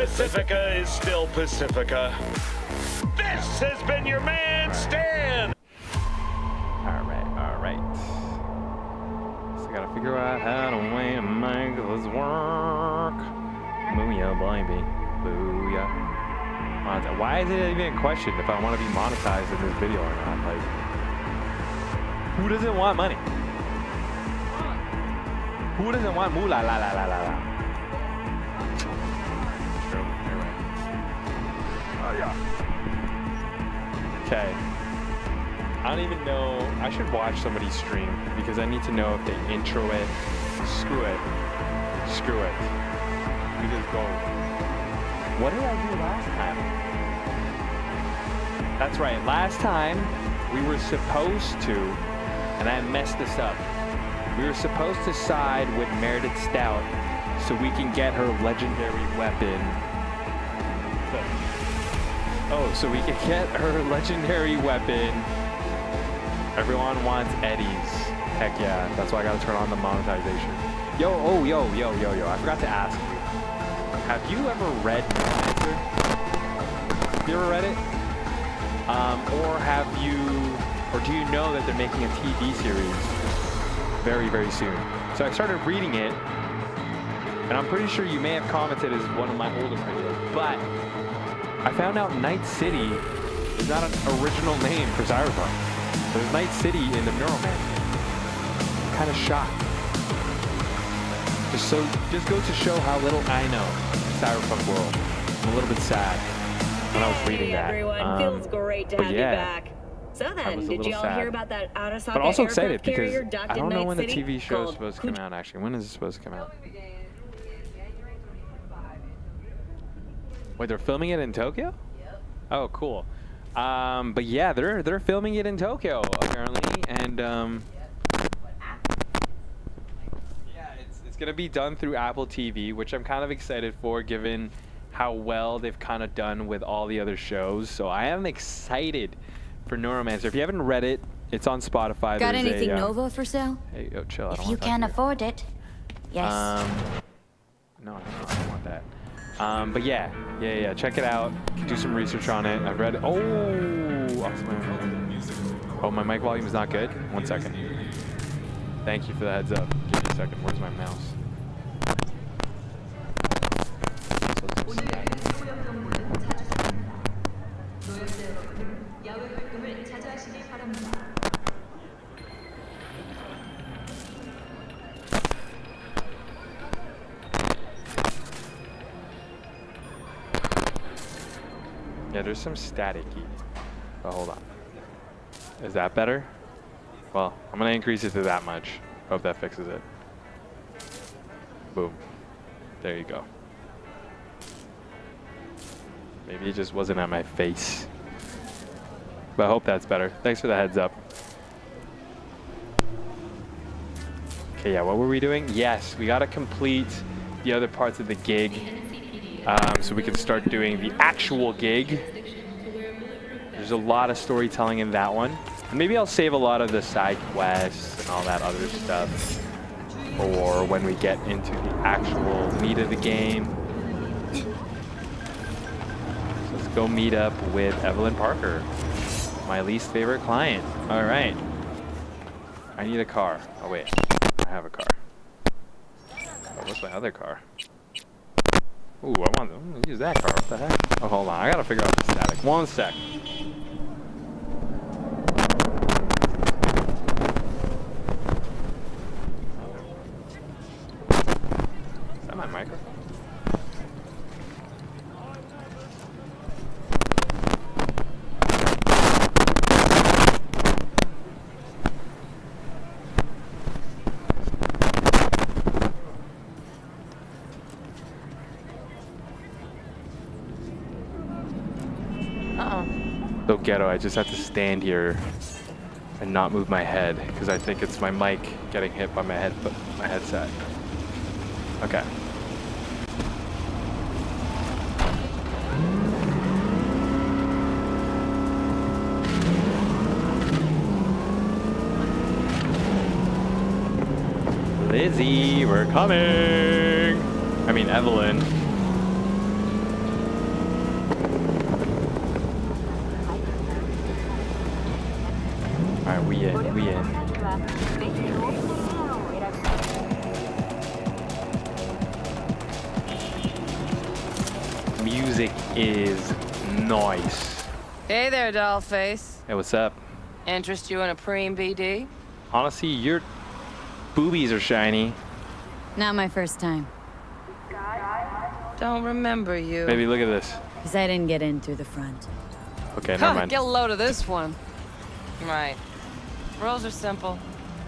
Pacifica is still Pacifica. This has been your man, Stan! Alright. So I gotta figure out how to make this work. Booyah, baby. Booyah. Why is it even a question if I want to be monetized in this video or not? Like, who doesn't want money? Who doesn't want moolah la la la la la? True, you're right. Oh yeah. Okay. I don't even know. I should watch somebody stream because I need to know if they intro it. Screw it. We just go. What did I do last time? That's right. Last time we were supposed to, and I messed this up. We were supposed to side with Meredith Stout so we can get her legendary weapon. So we can get her legendary weapon. Everyone wants Eddie's. Heck yeah. That's why I gotta turn on the monetization. Yo. I forgot to ask you. Have you ever read Neuromancer? Have you ever read it? Or do you know that they're making a TV series very, very soon? So I started reading it, and I'm pretty sure you may have commented as one of my older videos, but I found out Night City is not an original name for Cyberpunk. There's Night City in the Neuromancer. I'm kind of shocked. Just goes to show how little I know Cyberpunk world. I'm a little bit sad when I was reading that. Everyone, feels great to have you back. So then, did y'all hear about that Arasaka but also excited because docked I don't know when the City? TV show is supposed to come out. Actually, when is it supposed to come out? Wait, they're filming it in Tokyo? Yep. Oh, cool. But yeah, they're filming it in Tokyo apparently, and yeah, it's gonna be done through Apple TV, which I'm kind of excited for, given how well they've kind of done with all the other shows. So I am excited for Neuromancer. If you haven't read it, it's on Spotify. Got anything Nova for sale? Hey, yo, chill. If you can afford it, yes. No, I don't want that. But yeah, check it out. Do some research on it. I've read it. Oh, my mic volume is not good. 1 second. Thank you for the heads up. Give me a second. Where's my mouse? Yeah, there's some staticky. But hold on. Is that better? Well, I'm gonna increase it to that much. Hope that fixes it. Boom. There you go. Maybe it just wasn't at my face. But I hope that's better. Thanks for the heads up. Okay, yeah, what were we doing? Yes, we gotta complete the other parts of the gig. So we can start doing the actual gig. There's a lot of storytelling in that one. And maybe I'll save a lot of the side quests and all that other stuff for when we get into the actual meat of the game. So let's go meet up with Evelyn Parker, my least favorite client. All right. I need a car. Oh, wait. I have a car. Oh, what's my other car? Ooh, I'm gonna use that car. What the heck? Oh, hold on. I gotta figure out the static. 1 sec. Is that my microphone? So ghetto, I just have to stand here and not move my head because I think it's my mic getting hit by my headset. Okay. Lizzie, we're coming. I mean, Evelyn. music is nice. Hey there, dollface. Hey, what's up? Interest you in a preem BD? Honestly, your boobies are shiny. Not my first time. Don't remember you. Baby, look at this. Because I didn't get in through the front. Okay, never mind. Get a load of this one. Right. Rules are simple.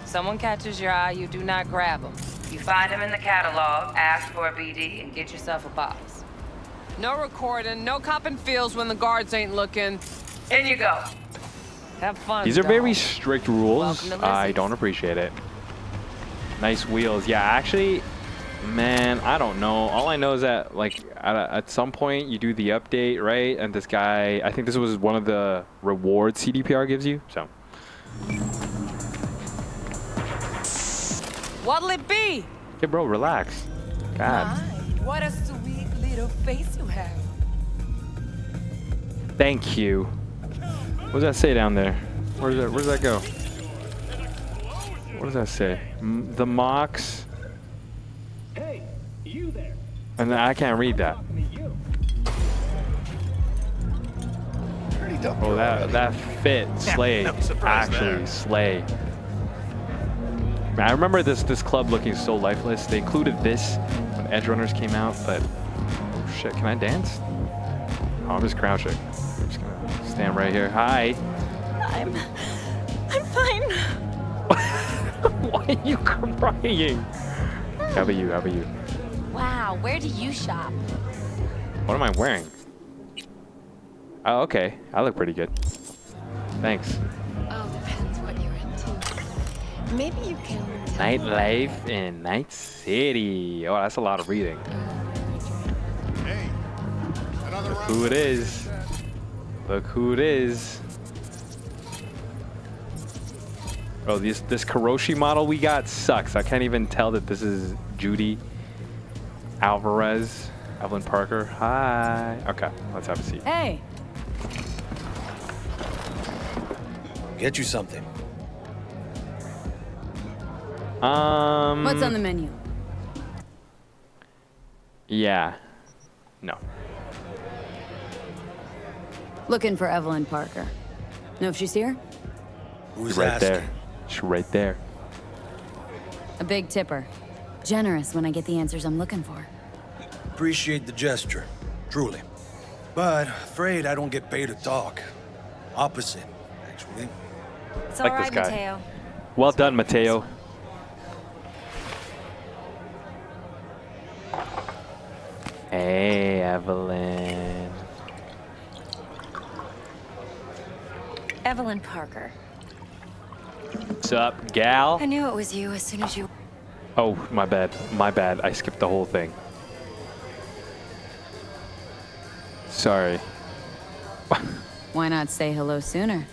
Someone catches your eye, you do not grab them. You find them in the catalog, ask for a BD, and get yourself a box. No recording, no copping feels when the guards ain't looking. In you go. Have fun. These are dog. very strict rules. Welcome to I Lizzie's. don't appreciate it. Nice wheels. Yeah, actually, man, I don't know. All I know is that, like, at some point you do the update, right? And this guy, I think this was one of the rewards CDPR gives you. So. What'll it be? Okay, bro, relax. God. What a sweet little face you have. Thank you. What does that say down there? Where does that go? What does that say? The Mox. Hey, you there. And I can't read that. Oh, that fit slay. no surprise Actually, there. slay. Man, I remember this club looking so lifeless. They included this when Edge Runners came out, but oh shit, can I dance? Oh, I'm just crouching. I'm just gonna stand right here. Hi. I'm fine. Why are you crying? How about you? How about you? Wow, where do you shop? What am I wearing? Oh, okay. I look pretty good. Thanks. Oh, depends what you're into. Maybe you can tell me Nightlife in Night City. Oh, that's a lot of reading. Hey, another round. Who it is? Look who it is. Oh, this Karoshi model we got sucks. I can't even tell that this is Judy Alvarez, Evelyn Parker. Hi. Okay, let's have a seat. Hey, Get you something. what's on the menu? Yeah. No. Looking for Evelyn Parker. Know if she's here? Who's Right asking? there. She's right there. A big tipper. Generous when I get the answers I'm looking for. Appreciate the gesture, truly. But afraid I don't get paid to talk. Opposite, actually. It's Like all this right, guy. Mateo. Well done, Mateo. Hey, Evelyn. Evelyn Parker. What's up, gal? I knew it was you as soon as you... Oh, my bad. My bad. I skipped the whole thing. Sorry. Why not say hello sooner?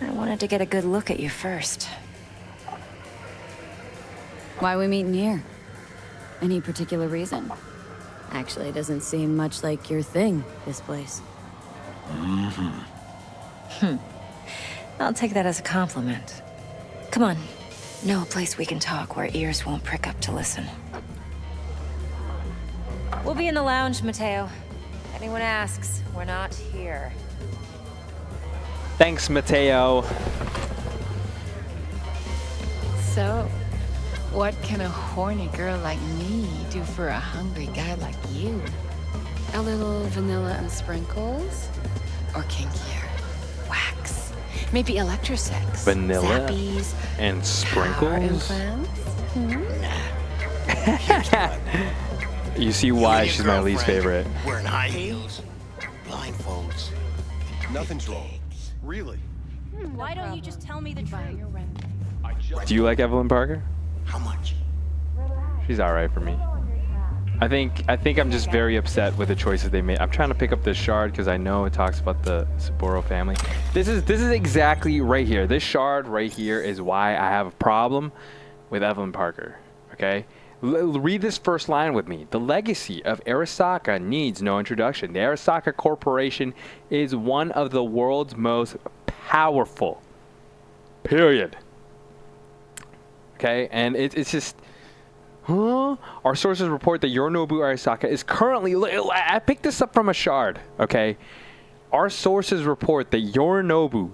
I wanted to get a good look at you first. Why we meeting here? Any particular reason? Actually, it doesn't seem much like your thing, this place. I'll take that as a compliment. Come on. Know a place we can talk where ears won't prick up to listen. We'll be in the lounge, Mateo. If anyone asks, we're not here. Thanks, Mateo. So, what can a horny girl like me do for a hungry guy like you? A little vanilla and sprinkles? Or kinkier? Wax? Maybe electrosex? Vanilla Zappies? and Power sprinkles? implants? You see why she's my least favorite. Wearing high heels, blindfolds. Nothing's wrong. Really? Why don't you just tell me the truth? Do you like Evelyn Parker? How much? She's alright for me. I think I'm just very upset with the choices they made. I'm trying to pick up this shard because I know it talks about the Saburo family. This is exactly right here. This shard right here is why I have a problem with Evelyn Parker. Okay? Read this first line with me. The legacy of Arasaka needs no introduction. The Arasaka Corporation is one of the world's most powerful. Period. Okay? And it's just... Huh? Our sources report that Yorinobu Arasaka is currently... I picked this up from a shard, okay? Our sources report that Yorinobu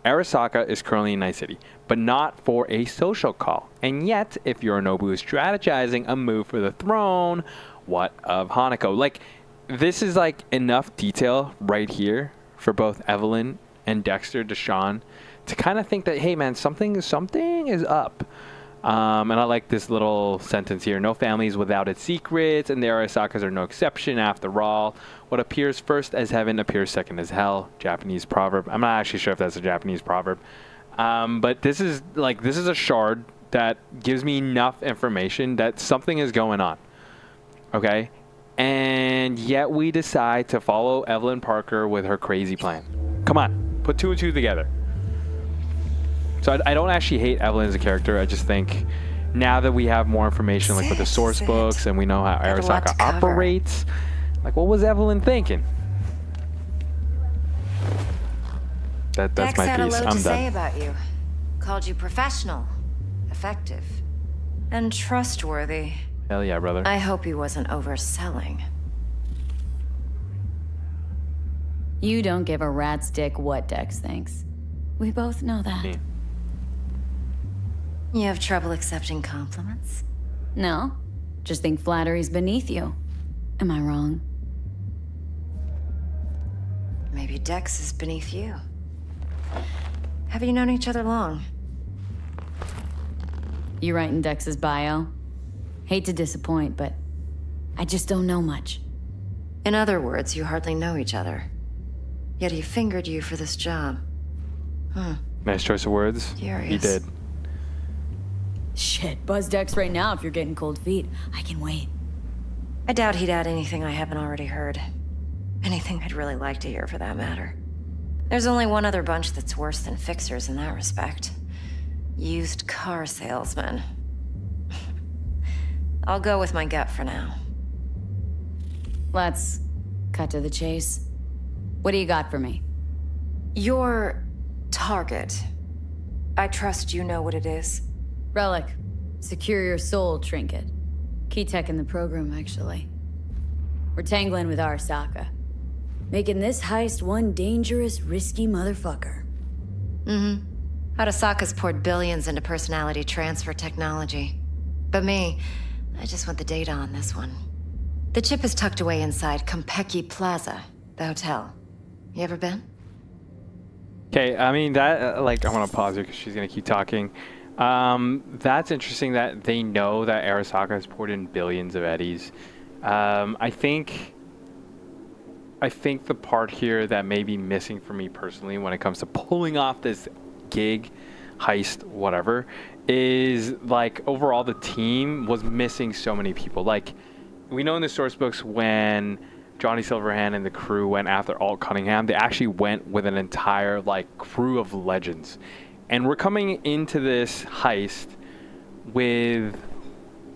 Arasaka is currently in Night City, but not for a social call. And yet, if Yorinobu is strategizing a move for the throne, what of Hanako? Like, this is like enough detail right here for both Evelyn and Dexter Deshawn to kind of think that, hey man, something is up. And I like this little sentence here. No family is without its secrets, and the Arasakas are no exception. After all, what appears first as heaven appears second as hell. Japanese proverb. I'm not actually sure if that's a Japanese proverb. But this is a shard that gives me enough information that something is going on. Okay? And yet we decide to follow Evelyn Parker with her crazy plan. Come on. Put two and two together. So I don't actually hate Evelyn as a character. I just think now that we have more information, like with the source books, and we know how Arasaka operates, like what was Evelyn thinking? That's Dex my had a piece. lot I'm to say done. about you. Called you professional, effective, and trustworthy. Hell yeah, brother. I hope he wasn't overselling. You don't give a rat's dick what Dex thinks. We both know that. Me. You have trouble accepting compliments? No, just think flattery's beneath you. Am I wrong? Maybe Dex is beneath you. Have you known each other long? You write in Dex's bio? Hate to disappoint, but I just don't know much. In other words, you hardly know each other. Yet he fingered you for this job. Nice choice of words. Curious. He did. Shit, buzz Dex right now if you're getting cold feet. I can wait. I doubt he'd add anything I haven't already heard. Anything I'd really like to hear, for that matter. There's only one other bunch that's worse than fixers in that respect. Used car salesmen. I'll go with my gut for now. Let's cut to the chase. What do you got for me? Your target. I trust you know what it is. Relic. Secure your soul trinket. Key tech in the program, actually. We're tangling with Arasaka. Making this heist one dangerous, risky motherfucker. Arasaka's poured billions into personality transfer technology. But me, I just want the data on this one. The chip is tucked away inside Konpeki Plaza, the hotel. You ever been? Okay, I mean, that, I want to pause here because she's going to keep talking. That's interesting that they know that Arasaka has poured in billions of eddies. I think the part here that may be missing for me personally when it comes to pulling off this gig, heist, whatever, is, overall the team was missing so many people. We know in the source books when Johnny Silverhand and the crew went after Alt Cunningham, they actually went with an entire crew of legends. And we're coming into this heist with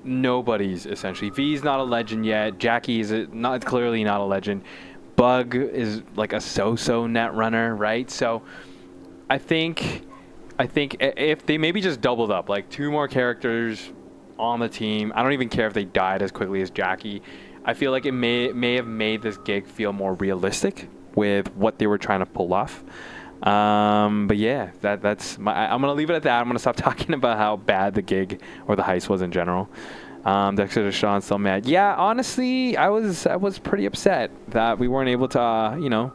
nobodies, essentially. V's not a legend yet. Jackie is clearly not a legend. Bug is a so-so net runner, right? So I think if they maybe just doubled up, 2 more characters on the team. I don't even care if they died as quickly as Jackie. I feel like it may have made this gig feel more realistic with what they were trying to pull off. But yeah, that's I'm gonna leave it at that. I'm gonna stop talking about how bad the gig or the heist was in general. Dexter Deshawn still mad. Yeah, honestly, I was pretty upset that we weren't able to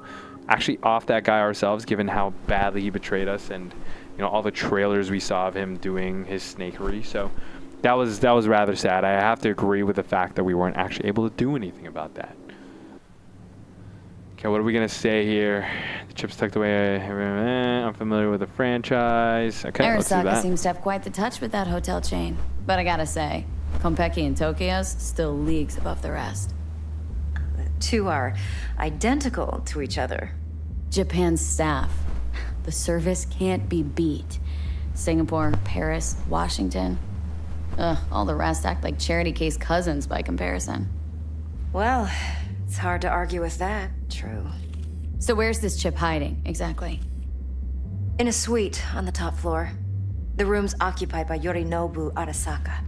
actually off that guy ourselves, given how badly he betrayed us and all the trailers we saw of him doing his snakery. So that was rather sad. I have to agree with the fact that we weren't actually able to do anything about that. Okay, what are we going to say here? The chip's tucked away. I'm familiar with the franchise. Okay, let's do Arasaka that. seems to have quite the touch with that hotel chain. But I gotta say, Konpeki and Tokyo's still leagues above the rest. The two are identical to each other. Japan's staff. The service can't be beat. Singapore, Paris, Washington. All the rest act like charity case cousins by comparison. Well, it's hard to argue with that. True. So where's this chip hiding, exactly? In a suite on the top floor. The room's occupied by Yorinobu Arasaka.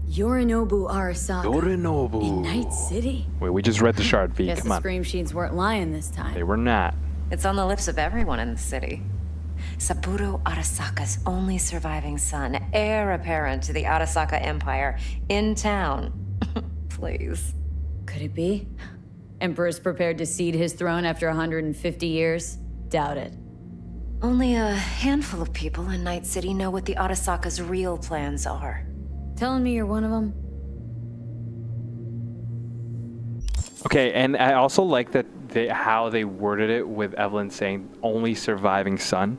Yorinobu Arasaka. Yorinobu. In Night City? Wait, we just read the shard, V. Guess Come the on. scream sheets weren't lying this They time. were not. It's on the lips of everyone in the city. Saburo Arasaka's only surviving son, heir apparent to the Arasaka Empire, in town. Please. Could it be? Emperor's prepared to cede his throne after 150 years? Doubt it. Only a handful of people in Night City know what the Arasaka's real plans are. Telling me you're one of them? Okay, and I also like that how they worded it with Evelyn saying only surviving son.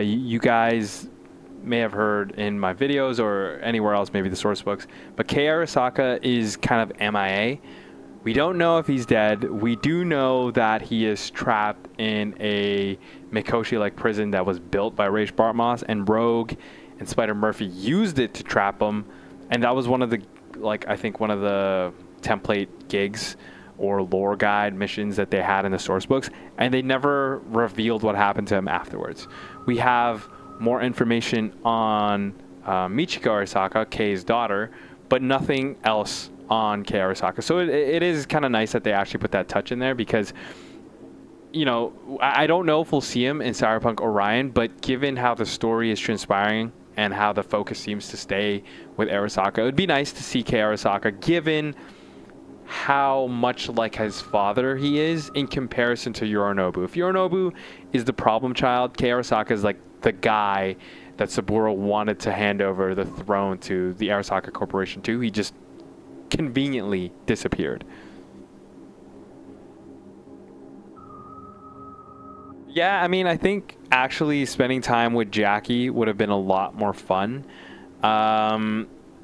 You guys may have heard in my videos or anywhere else, maybe the source books, but Kei Arasaka is kind of MIA. We don't know if he's dead. We do know that he is trapped in a Mikoshi-like prison that was built by Raish Bartmoss, and Rogue and Spider Murphy used it to trap him, and that was one of the, I think one of the template gigs or lore guide missions that they had in the source books, and they never revealed what happened to him afterwards. We have more information on Michiko Arasaka, Kei's daughter, but nothing else on Kei Arasaka. So it is kind of nice that they actually put that touch in there, because, you know, I don't know if we'll see him in Cyberpunk Orion, but given how the story is transpiring and how the focus seems to stay with Arasaka, it would be nice to see Kei Arasaka, given how much like his father he is in comparison to Yorinobu. If Yorinobu is the problem child, Kei Arasaka is like the guy that Saburo wanted to hand over the throne to the Arasaka Corporation to. He just conveniently disappeared. Yeah, I mean, I think actually spending time with Jackie would have been a lot more fun.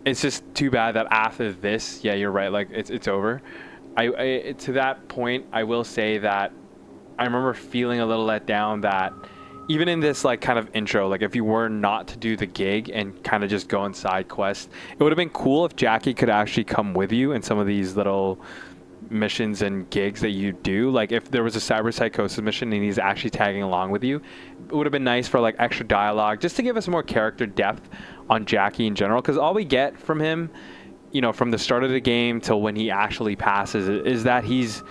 It's just too bad that after this, yeah, you're right, like it's over. I to that point, I will say that I remember feeling a little let down that even in this like kind of intro, like if you were not to do the gig and kind of just go on side quests, it would have been cool if Jackie could actually come with you in some of these little missions and gigs that you do. Like if there was a cyber psychosis mission and he's actually tagging along with you, it would have been nice for like extra dialogue, just to give us more character depth on Jackie in general, because all we get from him, you know, from the start of the game till when he actually passes, is that he's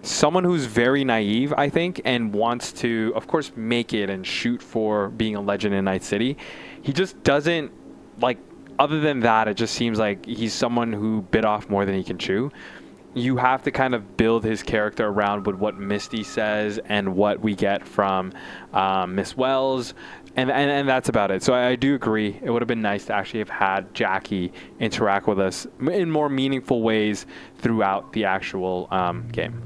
someone who's very naive, I think, and wants to, of course, make it and shoot for being a legend in Night City. He just doesn't, like, other than that, it just seems like he's someone who bit off more than he can chew. You have to kind of build his character around with what Misty says and what we get from Miss Wells, and that's about it. So I do agree. It would have been nice to actually have had Jackie interact with us in more meaningful ways throughout the actual game.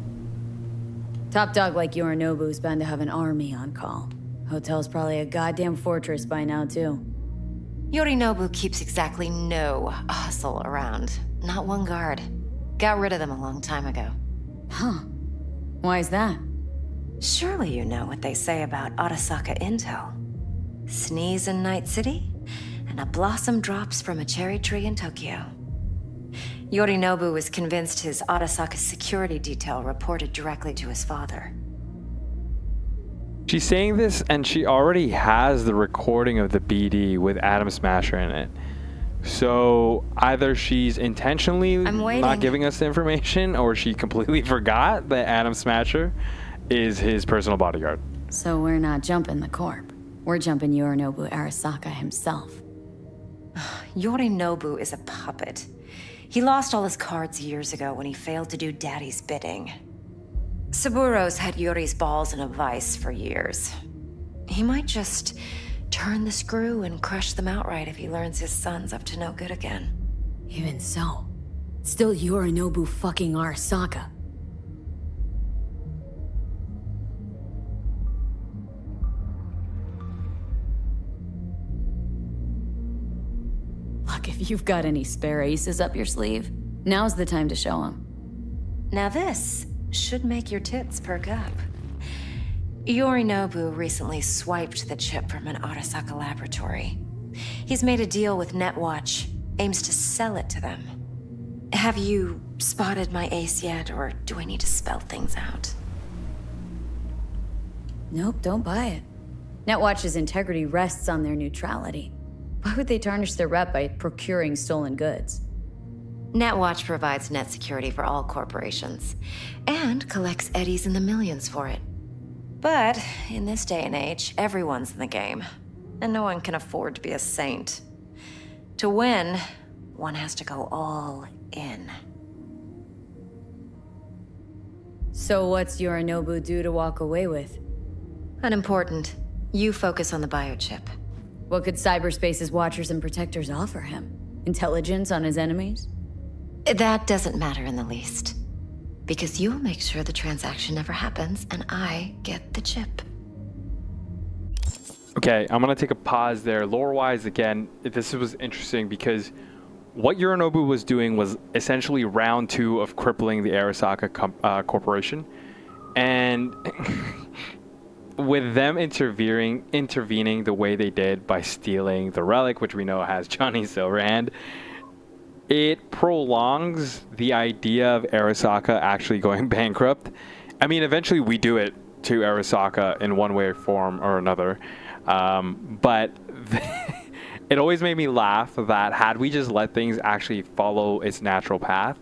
Top dog like Yorinobu's bound to have an army on call. Hotel's probably a goddamn fortress by now, too. Yorinobu keeps exactly no hustle around. Not one guard. Got rid of them a long time ago. Huh. Why is that? Surely you know what they say about Arasaka intel. Sneeze in Night City, and a blossom drops from a cherry tree in Tokyo. Yorinobu was convinced his Arasaka security detail reported directly to his father. She's saying this, and she already has the recording of the BD with Adam Smasher in it. So either she's intentionally not giving us the information, or she completely forgot that Adam Smasher is his personal bodyguard. So we're not jumping the corp. We're jumping Yorinobu Arasaka himself. Yorinobu is a puppet. He lost all his cards years ago when he failed to do Daddy's bidding. Saburo's had Yuri's balls in a vice for years. He might just turn the screw and crush them outright if he learns his son's up to no good again. Even so, it's still Yorinobu fucking Arasaka. Look, if you've got any spare aces up your sleeve, now's the time to show them. Now this should make your tits perk up. Yorinobu recently swiped the chip from an Arasaka laboratory. He's made a deal with Netwatch, aims to sell it to them. Have you spotted my ace yet, or do I need to spell things out? Nope, don't buy it. Netwatch's integrity rests on their neutrality. Why would they tarnish their rep by procuring stolen goods? Netwatch provides net security for all corporations, and collects eddies in the millions for it. But in this day and age, everyone's in the game, and no one can afford to be a saint. To win, one has to go all in. So what's Yorinobu due to walk away with? Unimportant. You focus on the biochip. What could cyberspace's watchers and protectors offer him? Intelligence on his enemies? That doesn't matter in the least. Because you'll make sure the transaction never happens, and I get the chip. Okay, I'm gonna take a pause there. Lore-wise, again, this was interesting because what Yorinobu was doing was essentially round 2 of crippling the Arasaka Corporation, and with them intervening the way they did by stealing the relic, which we know has Johnny Silverhand, it prolongs the idea of Arasaka actually going bankrupt. I mean, eventually we do it to Arasaka in one way, form, or another. But it always made me laugh that had we just let things actually follow its natural path,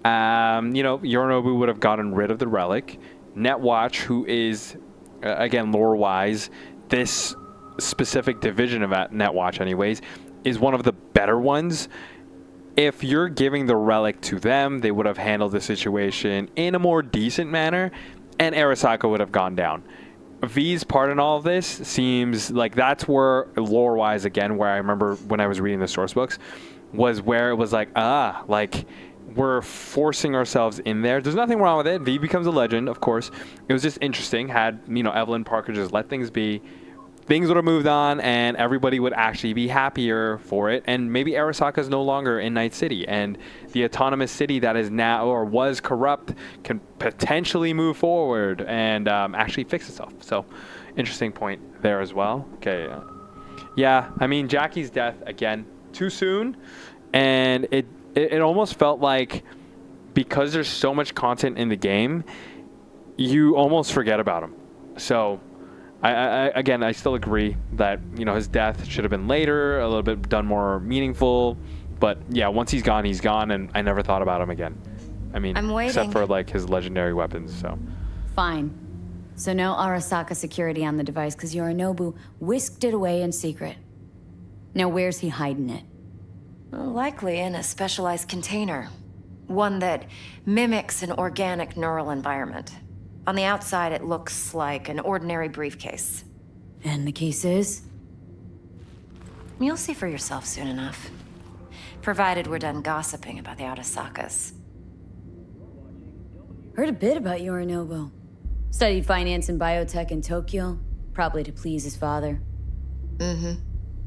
Yorinobu would have gotten rid of the relic. Netwatch, who is, again, lore-wise, this specific division of Netwatch anyways, is one of the better ones. If you're giving the relic to them, they would have handled the situation in a more decent manner, and Arasaka would have gone down. V's part in all of this seems like that's where, lore-wise, again, where I remember when I was reading the source books, was where it was like, we're forcing ourselves in there. There's nothing wrong with it. V becomes a legend, of course. It was just interesting. Had, Evelyn Parker just let things be, things would have moved on, and everybody would actually be happier for it. And maybe Arasaka is no longer in Night City, and the autonomous city that is now or was corrupt can potentially move forward and actually fix itself. So, interesting point there as well. Okay, yeah. I mean, Jackie's death again too soon, and it almost felt like because there's so much content in the game, you almost forget about him. So. I still agree that, his death should have been later, a little bit done more meaningful. But yeah, once he's gone, and I never thought about him again. I mean, I'm waiting. Except for like his legendary weapons, so. Fine. So no Arasaka security on the device because Yorinobu whisked it away in secret. Now where's he hiding it? Likely in a specialized container. One that mimics an organic neural environment. On the outside, it looks like an ordinary briefcase. And the case is? You'll see for yourself soon enough. Provided we're done gossiping about the Arasakas. Heard a bit about Yorinobu. Studied finance and biotech in Tokyo, probably to please his father. Mm-hmm.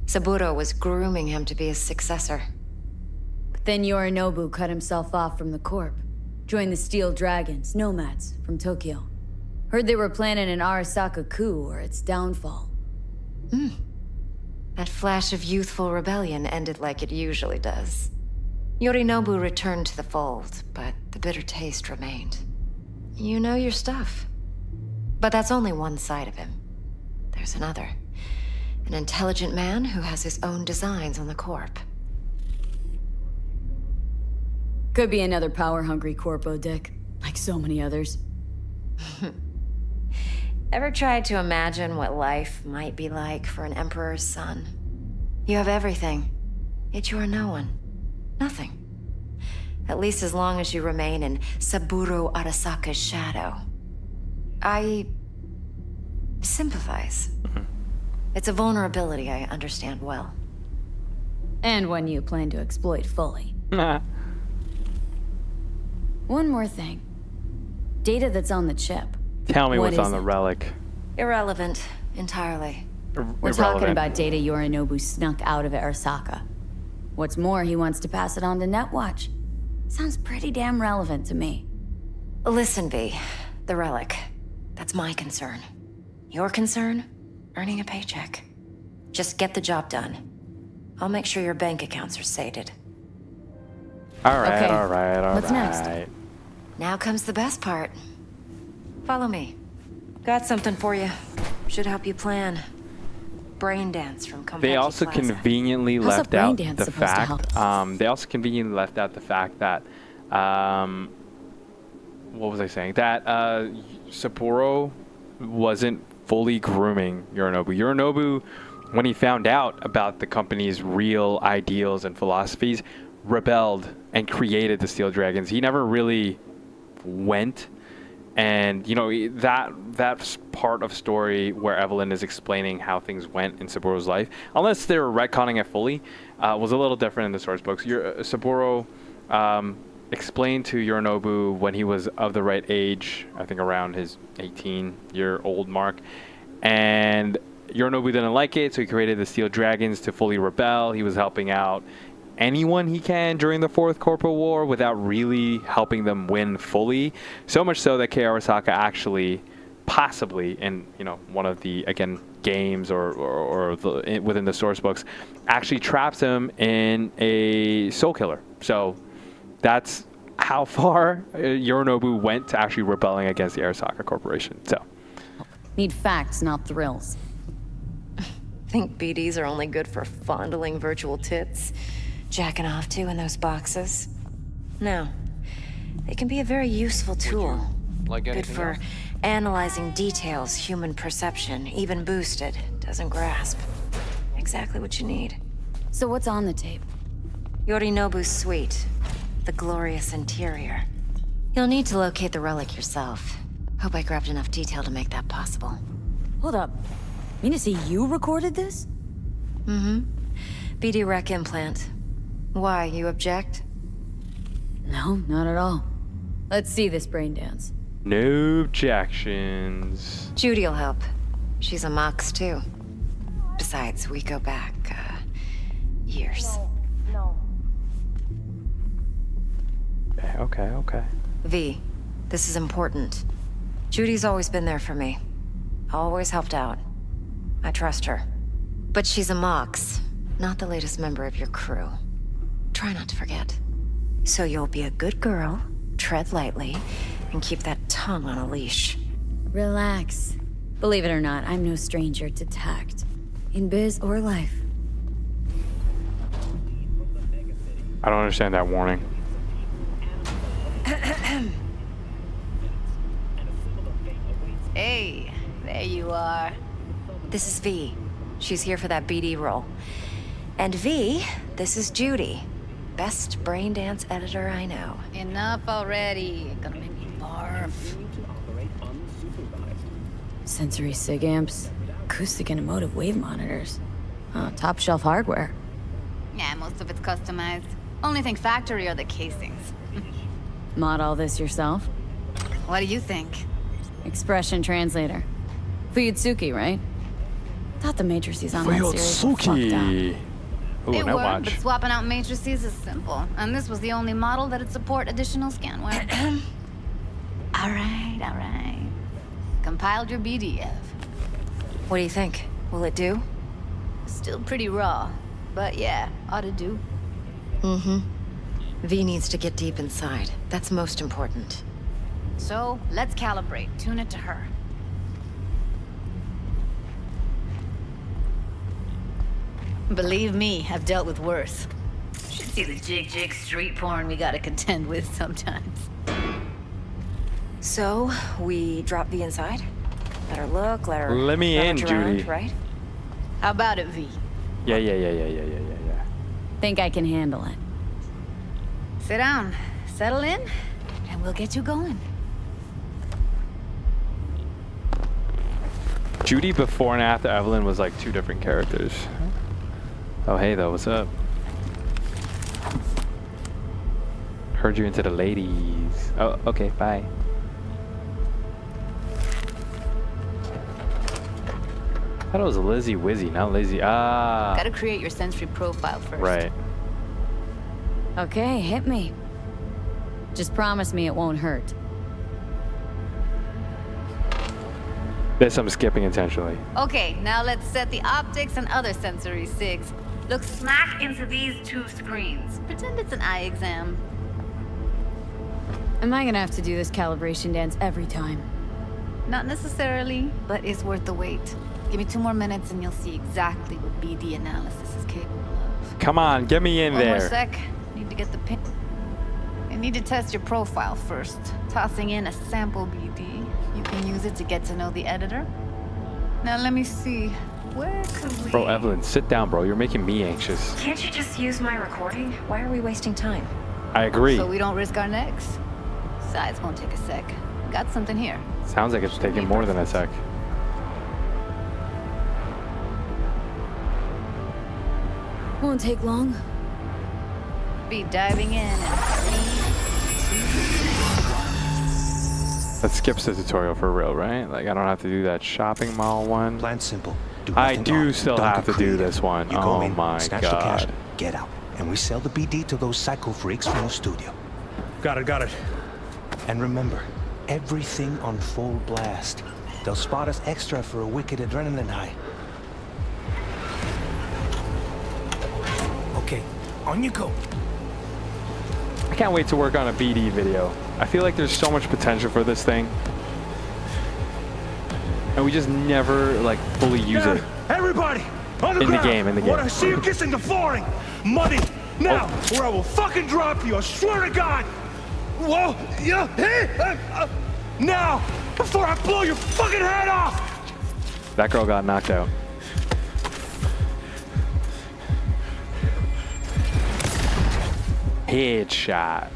Saburo was grooming him to be his successor. But then Yorinobu cut himself off from the Corp. Joined the Steel Dragons, nomads, from Tokyo. Heard they were planning an Arasaka coup or its downfall. That flash of youthful rebellion ended like it usually does. Yorinobu returned to the fold, but the bitter taste remained. You know your stuff. But that's only one side of him. There's another. An intelligent man who has his own designs on the Corp. Could be another power-hungry corpo dick, like so many others. Ever tried to imagine what life might be like for an emperor's son? You have everything, yet you are no one. Nothing. At least as long as you remain in Saburo Arasaka's shadow. I sympathize. It's a vulnerability I understand well. And one you plan to exploit fully. One more thing. Data that's on the chip. Tell me What what's is on the it? relic. Irrelevant, entirely. We're talking about data Yorinobu snuck out of Arasaka. What's more, he wants to pass it on to Netwatch. Sounds pretty damn relevant to me. Listen, V. The relic. That's my concern. Your concern? Earning a paycheck. Just get the job done. I'll make sure your bank accounts are sated. All right, Okay. all right. What's next? Now comes the best part. Follow me. Got something for you. Should help you plan. brain dance from Complex They also Plaza. conveniently How's a left brain out dance the supposed to fact. help? They also conveniently left out the fact that, what was I saying? That Sapporo wasn't fully grooming Yorinobu. Yorinobu, when he found out about the company's real ideals and philosophies, rebelled and created the Steel Dragons. He never really went. And, you know, that's part of story where Evelyn is explaining how things went in Sapporo's life, unless they were retconning it fully, was a little different in the source books. Sapporo explained to Yorinobu when he was of the right age, I think around his 18-year-old mark, and Yorinobu didn't like it, so he created the Steel Dragons to fully rebel. He was helping out anyone he can during the Fourth Corporal War without really helping them win fully. So much so that Kei Arasaka actually, possibly in one of the games or within the source books, actually traps him in a soul killer. So that's how far Yorinobu went to actually rebelling against the Arasaka Corporation. So Need facts, not thrills. Think BDs are only good for fondling virtual tits? Jacking off to in those boxes? No. They can be a very useful tool. Like Good anything for else? analyzing details human perception, even boosted, doesn't grasp. Exactly what you need. So what's on the tape? Yorinobu's suite. The glorious interior. You'll need to locate the relic yourself. Hope I grabbed enough detail to make that possible. Hold up. Mean to see you recorded this? Mm-hmm. BD rec implant. Why, you object? No, not at all. Let's see this brain dance. no objections. Judy'll help. She's a Mox, too. Besides, we go back, years. Okay. V, this is important. Judy's always been there for me. Always helped out. I trust her. But she's a Mox, not the latest member of your crew. Try not to forget. So you'll be a good girl, tread lightly, and keep that tongue on a leash. Relax. Believe it or not, I'm no stranger to tact. In biz or life. I don't understand that warning. Hey, there you are. This is V. She's here for that BD role. And V, this is Judy. Best brain dance editor I know. Enough already. Gonna make me barf. Sensory sig amps, acoustic and emotive wave monitors. Top shelf hardware. Yeah, most of it's customized. Only thing factory are the casings. Mod all this yourself? What do you think? Expression translator. Fuyutsuki, right? Thought the matrices on that series were fucked up. Fuyutsuki. Ooh, They no were, watch. but swapping out matrices is simple. And this was the only model that'd support additional scanware. all right. Compiled your BDF. What do you think? Will it do? Still pretty raw, but yeah, ought to do. Mm-hmm. V needs to get deep inside. That's most important. So, let's calibrate. Tune it to her. Believe me, I've dealt with worse. Should see the jig street porn we gotta contend with sometimes. So, we drop V inside? Let her look, let her... Let me in, rummage around, Judy. right? How about it, V? Yeah. Think I can handle it. Sit down, settle in, and we'll get you going. Judy before and after Evelyn was like two different characters. Oh, hey, though, what's up? Heard you into the ladies. Oh, okay, bye. I thought it was Lizzie Wizzy, not Lizzie. Ah. Gotta create your sensory profile first. Right. Okay, hit me. Just promise me it won't hurt. This I'm skipping intentionally. Okay, now let's set the optics and other sensory sigs. Look smack into these two screens. Pretend it's an eye exam. Am I gonna have to do this calibration dance every time? Not necessarily, but it's worth the wait. Give me 2 more minutes and you'll see exactly what BD analysis is capable of. Come on, get me in One more there. sec. Need to get the pin. I need to test your profile first. Tossing in a sample BD. You can use it to get to know the editor. Now let me see. Where could we... Bro, Evelyn, sit down, bro. You're making me anxious. Can't you just use my recording? Why are we wasting time? I agree. So we don't risk our necks. Besides, won't take a sec. Got something here. Sounds like it's taking more than a sec. Won't take long. Be diving in and 3, That skips the tutorial for real, right? Like, I don't have to do that shopping mall one. Plan simple. Do I nothing do odd. still Don't have get to do creative. this one. You go Oh in, my snatch the cash, God. get out, and we sell the BD to those psycho freaks from the studio. Got it. And remember, everything on full blast. They'll spot us extra for a wicked adrenaline high. Okay, on you go. I can't wait to work on a BD video. I feel like there's so much potential for this thing. And we just never, like, fully use it. Everybody, on the In the ground. game, in the game. Wanna see you kissing the flooring? Muddy, now, or I will fucking drop you, I swear to God. Whoa, yeah, hey, now, before I blow your fucking head off. That girl got knocked out. Headshot.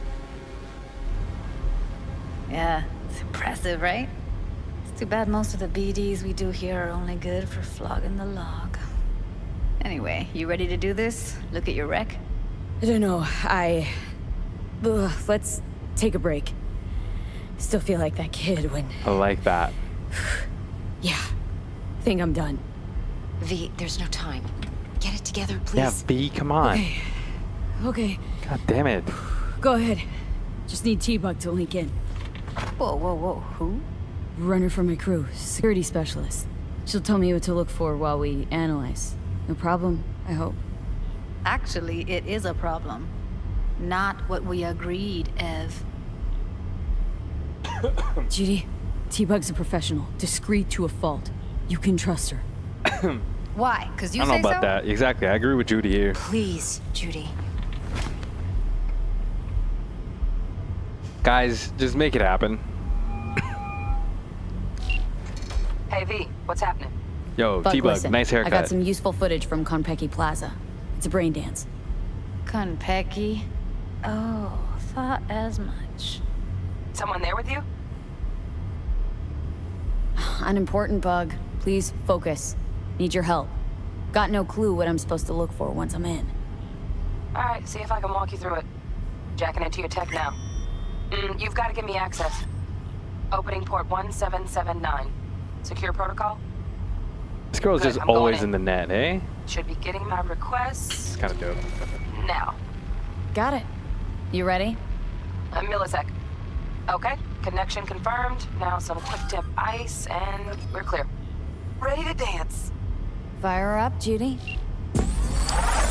Yeah, it's impressive, right? It's too bad most of the BDs we do here are only good for flogging the log. Anyway, you ready to do this? Look at your rec? I don't know. Let's take a break. Still feel like that kid when... I like that. Yeah. Think I'm done. V, there's no time. Get it together, please. Yeah, B, come on. Okay. God damn it. Go ahead. Just need T-Bug to link in. Whoa. Who? Runner for my crew. Security specialist. She'll tell me what to look for while we analyze. No problem, I hope. Actually, it is a problem. Not what we agreed, Ev. Judy, T-Bug's a professional. Discreet to a fault. You can trust her. Why? Because you I don't say know about so? that. Exactly. I agree with Judy here. Please, Judy. Guys, just make it happen. Hey, V, what's happening? Yo, Bug, T-Bug, listen, nice haircut. I got some useful footage from Konpeki Plaza. It's a brain dance. Konpeki? Oh, thought as much. Someone there with you? Unimportant, Bug. Please focus. Need your help. Got no clue what I'm supposed to look for once I'm in. All right, see if I can walk you through it. Jacking into your tech now. You've got to give me access. Opening port 1779. Secure protocol? This girl's Good, just I'm going always in. in the net, eh? Should be getting my requests It's kind of dope. now. Got it. You ready? A millisec. Okay, connection confirmed. Now some quick tip ice, and we're clear. Ready to dance. Fire her up, Judy.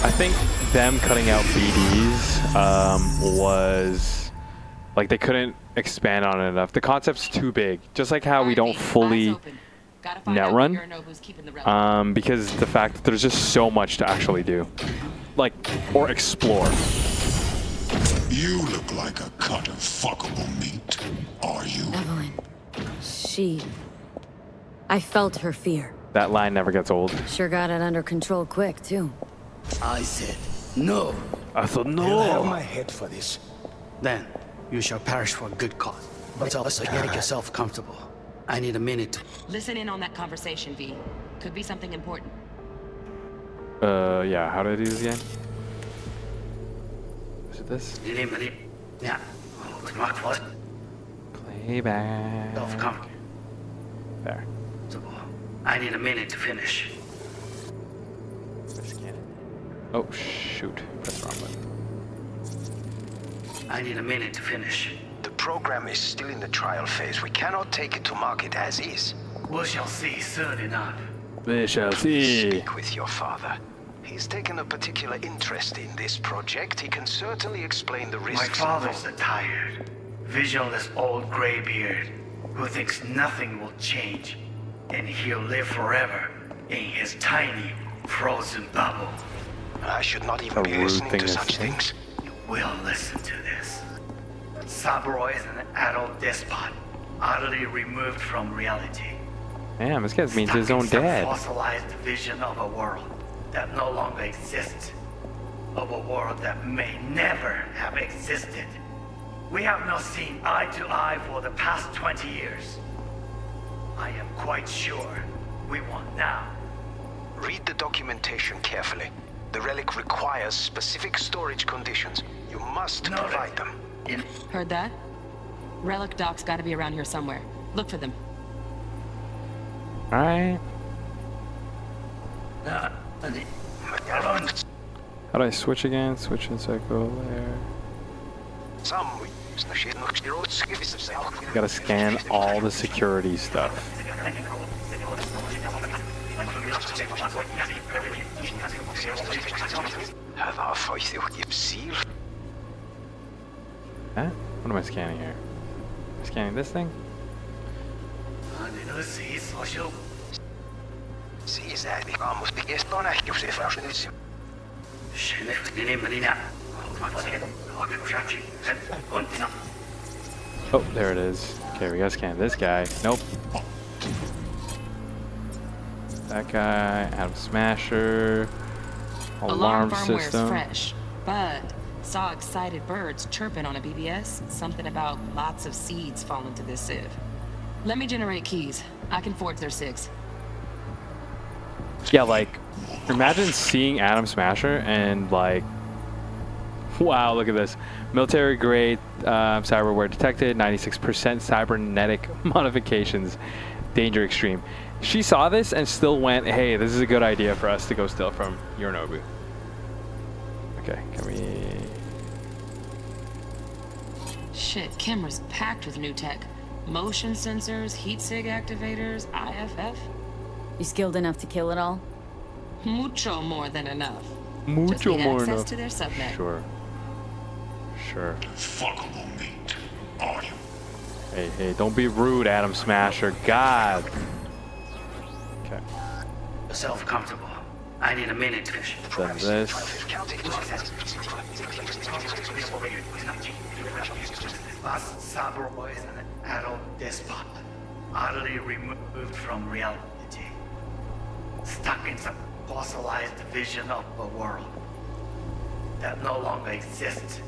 I think them cutting out BDs was like they couldn't expand on it enough. The concept's too big. Just like how we don't fully net run, because the fact that there's just so much to actually do, like, or explore. You look like a cut of fuckable meat, are you? Evelyn. I felt her fear. That line never gets old. Sure got it under control quick, too. I said no. I thought You'll have no. my head for this. Then you shall perish for a good cause. But also get yourself comfortable. I need a minute. Listen in on that conversation, V. Could be something important. Yeah, how do I do this again? Is it this? Yeah. Playback. Self-comfort. There. I need a minute to finish. Scan it. Oh, shoot. That's the wrong button. I need a minute to finish. The program is still in the trial phase. We cannot take it to market as is. We shall see soon enough. We shall see. Speak with your father. He's taken a particular interest in this project. He can certainly explain the My risks. father's a tired, visionless old graybeard who thinks nothing will change and he'll live forever in his tiny frozen bubble. I should not A even be rude listening thing to to such say. things. You will listen to this. Saburo is an adult despot, utterly removed from reality. Damn, this guy means his Stuck in own some dad. fossilized vision of a world that no longer exists. Of a world that may never have existed. We have not seen eye to eye for the past 20 years. I am quite sure we won't now. Read the documentation carefully. The relic requires specific storage conditions. You must Noted. provide them. Heard that? Relic doc's gotta be around here somewhere. Look for them. Alright. How do I switch again? Switch and cycle there. Gotta scan all the security stuff. Huh? What am I scanning here? Am I scanning this thing? Oh, there it is. Okay, we gotta scan this guy. Nope. That guy, Atom Smasher, alarm firmware's system. fresh, but saw excited birds chirping on a BBS. Something about lots of seeds falling to this sieve. Let me generate keys. I can forge their SIGs. Yeah, like, imagine seeing Atom Smasher and like, wow, look at this. Military grade cyberware detected, 96% cybernetic modifications, danger extreme. She saw this and still went, hey, this is a good idea for us to go steal from Yorinobu. Okay, can we... Shit, camera's packed with new tech. Motion sensors, heat sig activators, IFF. You skilled enough to kill it all? Mucho more than enough. Just Mucho need more access enough. to their subnet. Sure. Sure. Fuckable meat, are you? Hey, hey, don't be rude, Atom Smasher. God. Okay. Yourself comfortable. I need a minute to finish. Then this. Saburo is an adult despot, utterly removed from reality. Stuck in some fossilized vision of a world that no longer exists.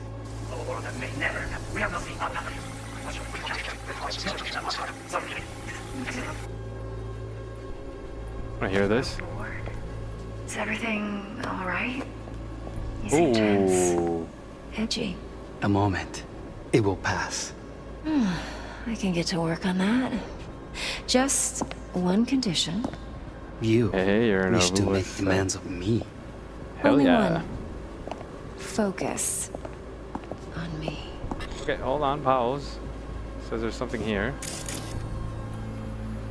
A world that may never have. We have not seen Wanna hear this? Is everything all right? You seem tense. Ooh. Edgy. A moment. It will pass. I can get to work on that. Just one condition. You Hey, you're an wish to make overlist. demands of me. Hell Only yeah. one. Focus on me. Okay, hold on, pause. Says there's something here.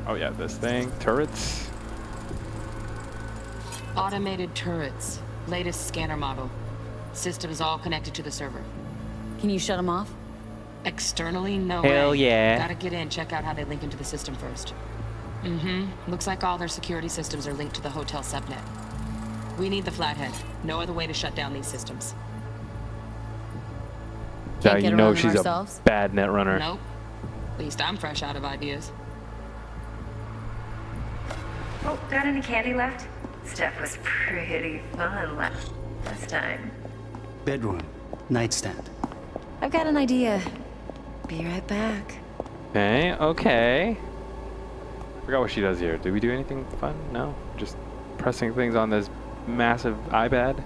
Oh yeah, this thing. Turrets. Automated turrets. Latest scanner model. Systems all connected to the server. Can you shut them off? Externally, no Hell way. yeah. Gotta get in, check out how they link into the system first. Looks like all their security systems are linked to the hotel subnet. We need the flathead. No other way to shut down these systems. Yeah, get you know around them she's ourselves? a bad net runner. Nope. At least I'm fresh out of ideas. Oh, got any candy left? Stuff was pretty fun last time. Bedroom. Nightstand. I've got an idea. Be right back. Okay, okay. Forgot what she does here. Did we do anything fun? No? Just pressing things on this massive iPad?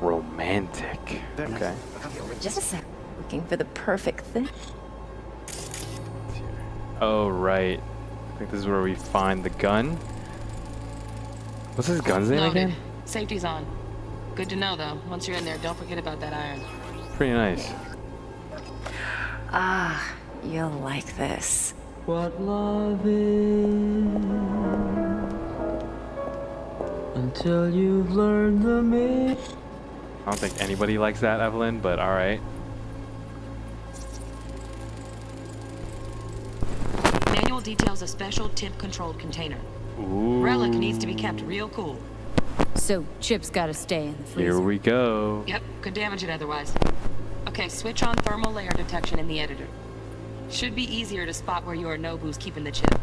Romantic. Okay. Just a sec. Looking for the perfect thing. Oh, right. I think this is where we find the gun. What's his gun's name Noted. again? Safety's on. Good to know, though. Once you're in there, don't forget about that iron. Pretty nice. Ah, you'll like this. What love is until you've learned the meaning. I don't think anybody likes that, Evelyn, but alright. Manual details a special temp-controlled container. Ooh. Relic needs to be kept real cool. So Chip's gotta stay in the freezer. Here we go. Yep, could damage it otherwise. Okay, switch on thermal layer detection in the editor. Should be easier to spot where Yorinobu's keeping the chip.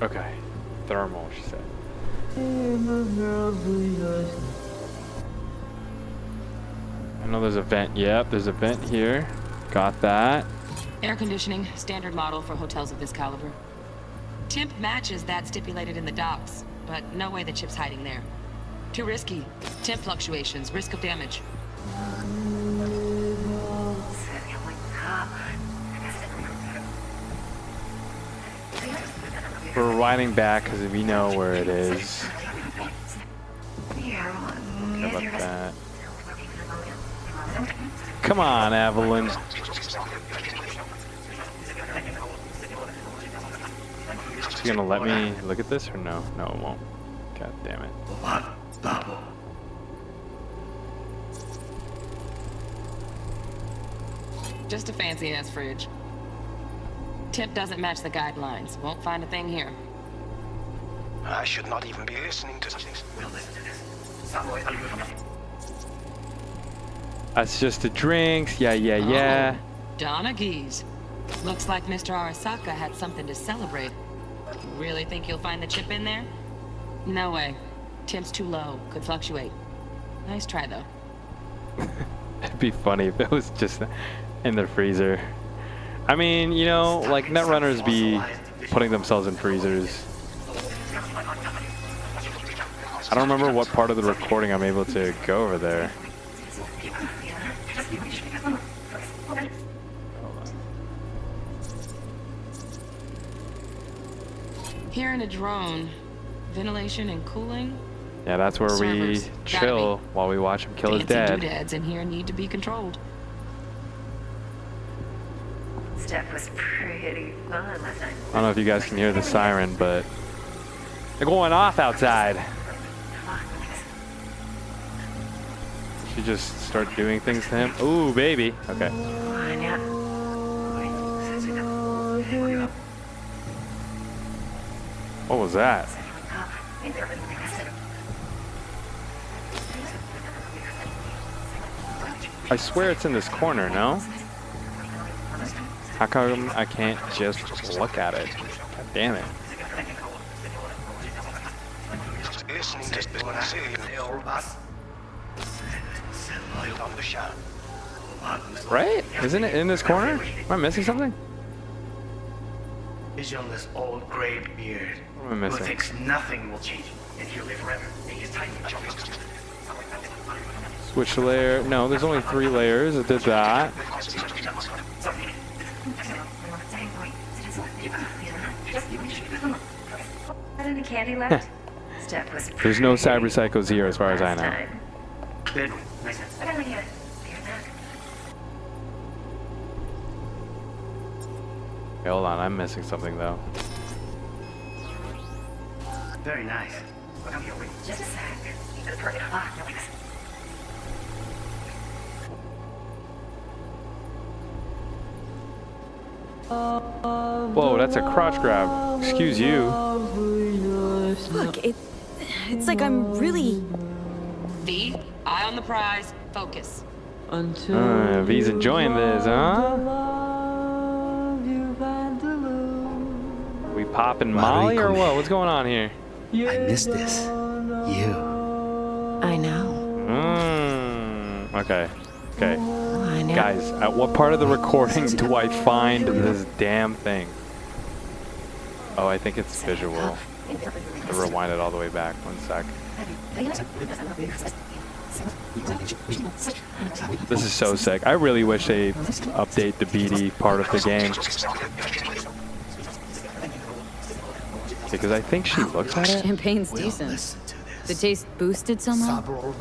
Okay. Thermal, she said. I know there's a vent. Yep, there's a vent here. Got that. Air conditioning, standard model for hotels of this caliber. Temp matches that stipulated in the docs, but no way the chip's hiding there. Too risky. Temp fluctuations, risk of damage. We're rewinding back because we know where it is. How about that? Come on, Evelyn. Is she gonna let me look at this or no? No, it won't. God damn it. Just a fancy-ass fridge. Tip doesn't match the guidelines. Won't find a thing here. I should not even be listening to this. That's just the drinks. Yeah. Donaghy's. Looks like Mr. Arasaka had something to celebrate. Really think you'll find the chip in there? No way. Temp's too low. Could fluctuate. Nice try, though. It'd be funny if it was just in the freezer. I mean, you know, like netrunners be putting themselves in freezers. I don't remember what part of the recording I'm able to go over there. Here in a drone, ventilation and cooling. Yeah, that's where Servers. we chill while we watch him kill his Fancy dad. doodads in here need to be controlled. Steph was pretty fun last night. I don't know if you guys can hear the siren, but they're going off outside. She just start doing things to him. Ooh, baby. Okay. What was that? I swear it's in this corner, no? How come I can't just look at it? God damn it. Right? Isn't it in this corner? Am I missing something? Visionless old gray beard. What am I Who missing? thinks nothing will change and he'll live forever. Switch layer. No, there's only 3 layers. I did that. Any candy left? Steph was There's no cyber psychos here as far as I know. Okay, hold on, I'm missing something though. Very nice. Just a sec. The perfect clock. Whoa, that's a crotch grab. Excuse you. Look, it's like I'm really... V, eye on the prize, focus. V's enjoying this, huh? We popping Molly or what? What's going on here? I miss this. You. I know. Okay. Okay. I know. Guys, at what part of the recording do I find this damn thing? Oh, I think it's visual. To rewind it all the way back. 1 sec. This is so sick. I really wish they update the BD part of the game. Because I think she looks at it. Champagne's decent. The taste boosted somehow? Nope,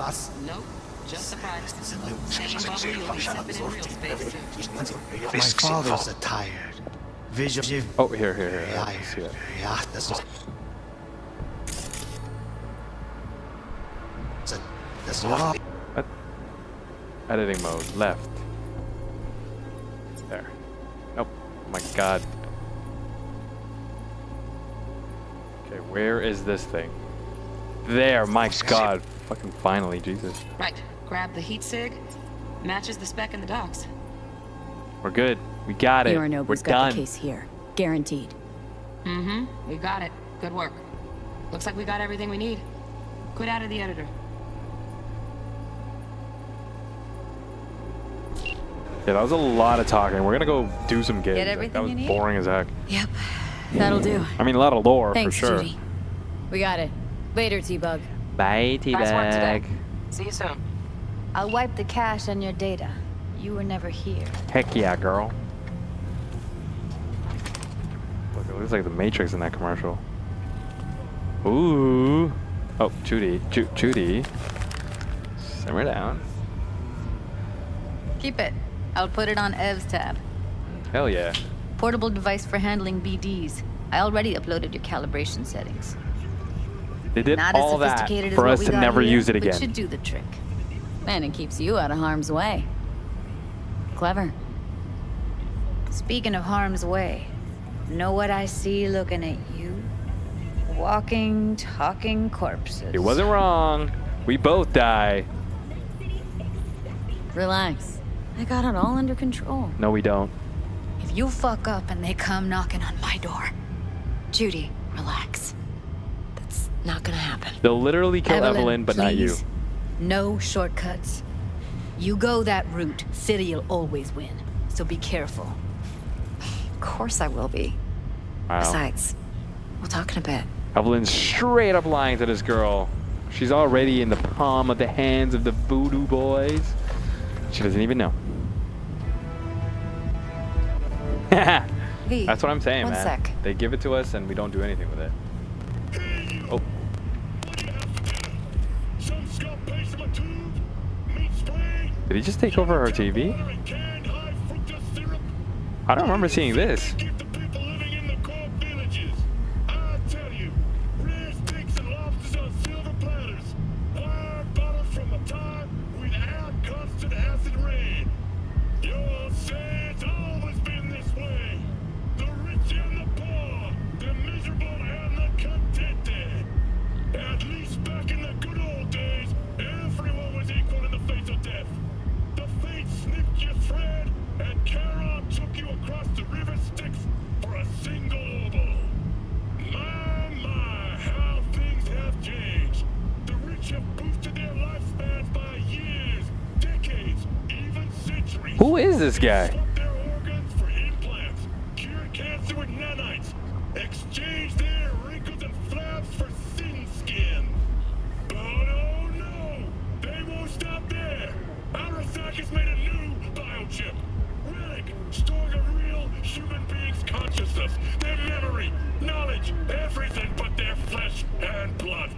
just the price. Same bubble you'll be sipping in real space too. My father's a tired. Vision. Oh, here. Let's see it. Yeah, that's just. What? Editing mode, left. Oh my god. Okay, where is this thing? There, my god. Fucking finally, Jesus. Right. Grab the heat sig. Matches the spec in the docks. We're good. We got it. We're Yorinobu's got done. the case here. Guaranteed. Mm-hmm. We got it. Good work. Looks like we got everything we need. Quit out of the editor. Yeah, that was a lot of talking. We're gonna go do some gigs. Get Like, everything that was you need? boring as heck. Yep. That'll do. I mean, a lot of lore Thanks, for sure. Judy. We got it. Later, T-Bug. Bye, Nice work today. T-Bag. See you soon. I'll wipe the cache on your data. You were never here. Heck yeah, girl. Look, it looks like the Matrix in that commercial. Ooh. Oh, Judy. Judy. Simmer down. Keep it. I'll put it on Ev's tab. Hell yeah. Portable device for handling BDs. I already uploaded your calibration settings. They did Not all as that sophisticated for as us what we to got never here, use it but again. should do the trick. And it keeps you out of harm's way. Clever. Speaking of harm's way, know what I see looking at you? Walking, talking corpses. It wasn't wrong. We both die. Relax. I got it all under control. No, we don't. If you fuck up and they come knocking on my door, Judy, relax. That's not gonna happen. They'll literally kill Evelyn, but not you. please. No shortcuts. You go that route, City'll always win. So be careful. Of course I will be. Wow. Besides, we'll talk in a bit. Evelyn's straight up lying to this girl. She's already in the palm of the hands of the voodoo boys. She doesn't even know. V, That's what I'm saying, one man. sec. They give it to us and we don't do anything with it. Oh. Did he just take over her TV? I don't remember seeing this. At least back in the good old days, everyone was equal in the face of death. The fates snipped your thread, and Charon took you across the river Styx for a single oboe. My, how things have changed. The rich have boosted their lifespans by years, decades, even centuries. Who is this guy? Swapped their organs for implants, cured cancer with nanites, exchanged their wrinkles and flaps for thin skin. But oh no, they won't stop there. Arasaki's made a new biochip. Relic, storing a real human being's consciousness, their memory, knowledge, everything but their flesh and blood.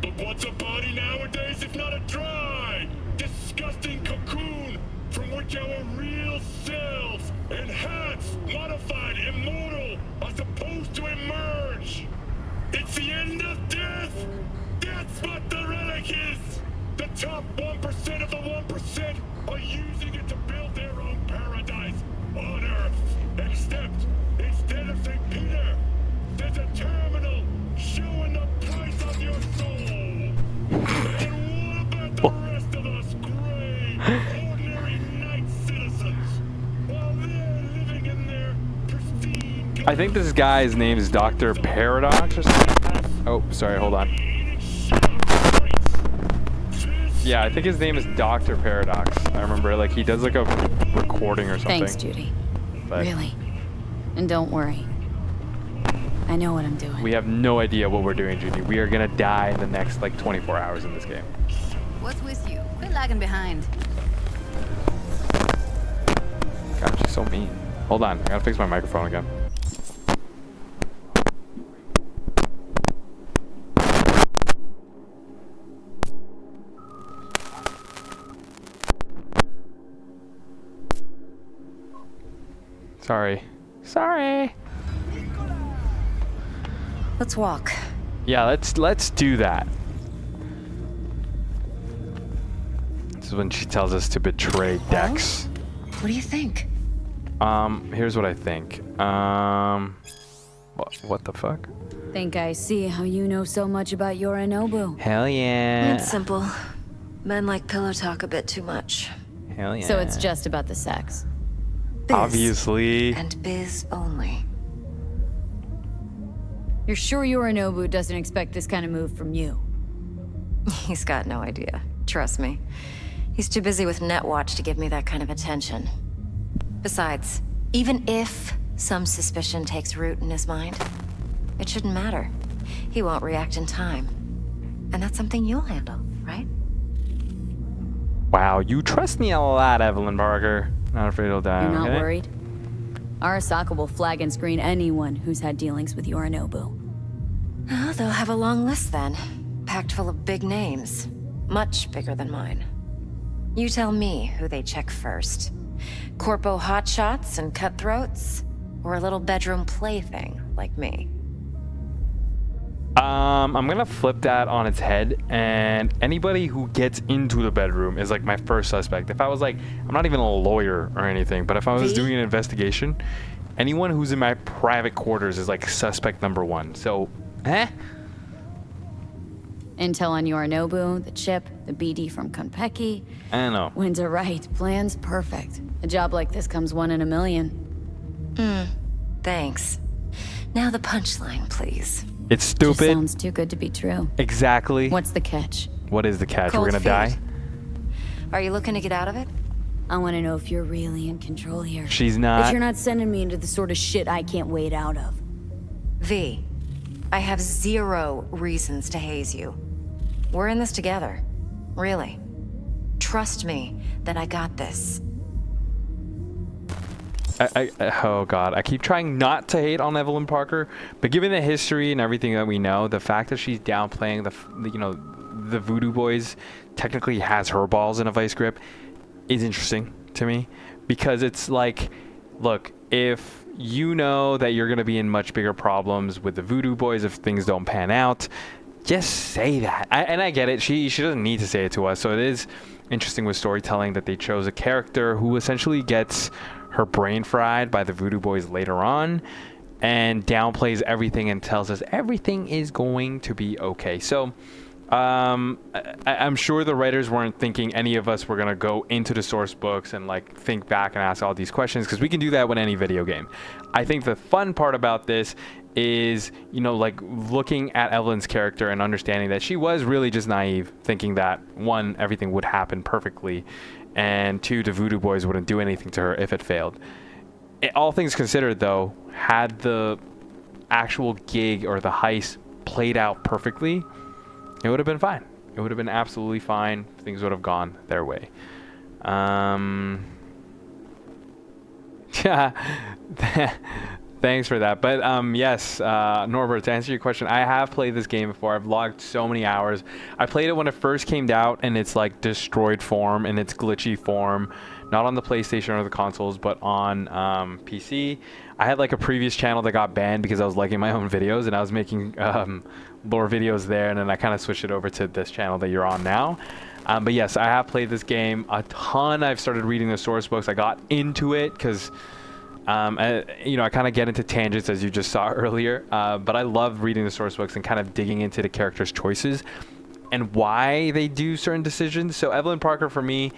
But what's a body nowadays if not a dry, disgusting cocoon from which our real selves, enhanced, modified, immortal, are supposed to emerge? It's the end of death! That's what the relic is! The top 1% of the 1% are using it to build their own paradise on Earth. Except, instead of St. Peter, there's a terminal showing the price of your soul. And what about the rest of us gray, ordinary night citizens? While they're living in their pristine... I think this guy's name is Dr. Paradox or something like that. Oh, sorry, hold on. Yeah, I think his name is Dr. Paradox. I remember, like, he does like a recording or something. Thanks, Judy. But Really. And don't worry. I know what I'm doing. we have no idea what we're doing, Judy. We are gonna die in the next, like, 24 hours in this game. What's with you? Quit lagging behind. God, she's so mean. Hold on, I gotta fix my microphone again. Sorry. Sorry. Let's walk. Yeah, let's do that. This is when she tells us to betray Dex. What do you think? Here's what I think. What the fuck? Think I see how you know so much about Yorinobu. Hell yeah. It's simple. Men like pillow talk a bit too much. Hell yeah. So it's just about the sex. Biz. Obviously. And biz only. You're sure Yorinobu doesn't expect this kind of move from you? He's got no idea. Trust me. He's too busy with Netwatch to give me that kind of attention. Besides, even if some suspicion takes root in his mind, it shouldn't matter. He won't react in time. And that's something you'll handle, right? Wow, you trust me a lot, Evelyn Parker. Not afraid he'll die. You're not okay? worried? Arasaka will flag and screen anyone who's had dealings with Yorinobu. Oh, they'll have a long list then. Packed full of big names. Much bigger than mine. You tell me who they check first. Corpo hotshots and cutthroats? Or a little bedroom plaything like me? I'm gonna flip that on its head, and anybody who gets into the bedroom is like my first suspect. If I was like, I'm not even a lawyer or anything, but if I was doing an investigation, anyone who's in my private quarters is like suspect number one. So, Intel on Yorinobu, the chip, the BD from Konpeki. I don't know. Winds are right. Plan's perfect. A job like this comes 1 in a million. Thanks. Now the punchline, please. It's stupid. Just sounds too good to be true. Exactly. What's the catch? What is the catch? Cold We're gonna feet. die? Are you looking to get out of it? I want to know if you're really in control here. She's not. If you're not sending me into the sort of shit I can't wade out of. V, I have 0 reasons to haze you. We're in this together. Really. Trust me that I got this. Oh god, I keep trying not to hate on Evelyn Parker, but given the history and everything that we know, the fact that she's downplaying the Voodoo Boys technically has her balls in a vice grip is interesting to me, because it's like, look, if you know that you're gonna be in much bigger problems with the Voodoo Boys if things don't pan out, just say that. And I get it, she doesn't need to say it to us. So it is interesting with storytelling that they chose a character who essentially gets her brain fried by the Voodoo Boys later on and downplays everything and tells us everything is going to be okay. So I'm sure the writers weren't thinking any of us were going to go into the source books and like think back and ask all these questions, because we can do that with any video game. I think the fun part about this is, like looking at Evelyn's character and understanding that she was really just naive, thinking that 1, everything would happen perfectly, and 2, the Voodoo Boys wouldn't do anything to her if it failed. All things considered, though, had the actual gig or the heist played out perfectly, it would have been fine. It would have been absolutely fine. Things would have gone their way. Yeah. Thanks for that. But yes, Norbert, to answer your question, I have played this game before. I've logged so many hours. I played it when it first came out in its like destroyed form, in its glitchy form, not on the PlayStation or the consoles, but on PC. I had like a previous channel that got banned because I was liking my own videos, and I was making lore videos there, and then I kind of switched it over to this channel that you're on now. But yes, I have played this game a ton. I've started reading the source books. I got into it because I kind of get into tangents, as you just saw earlier, but I love reading the source books and kind of digging into the characters' choices and why they do certain decisions. So Evelyn Parker, for me,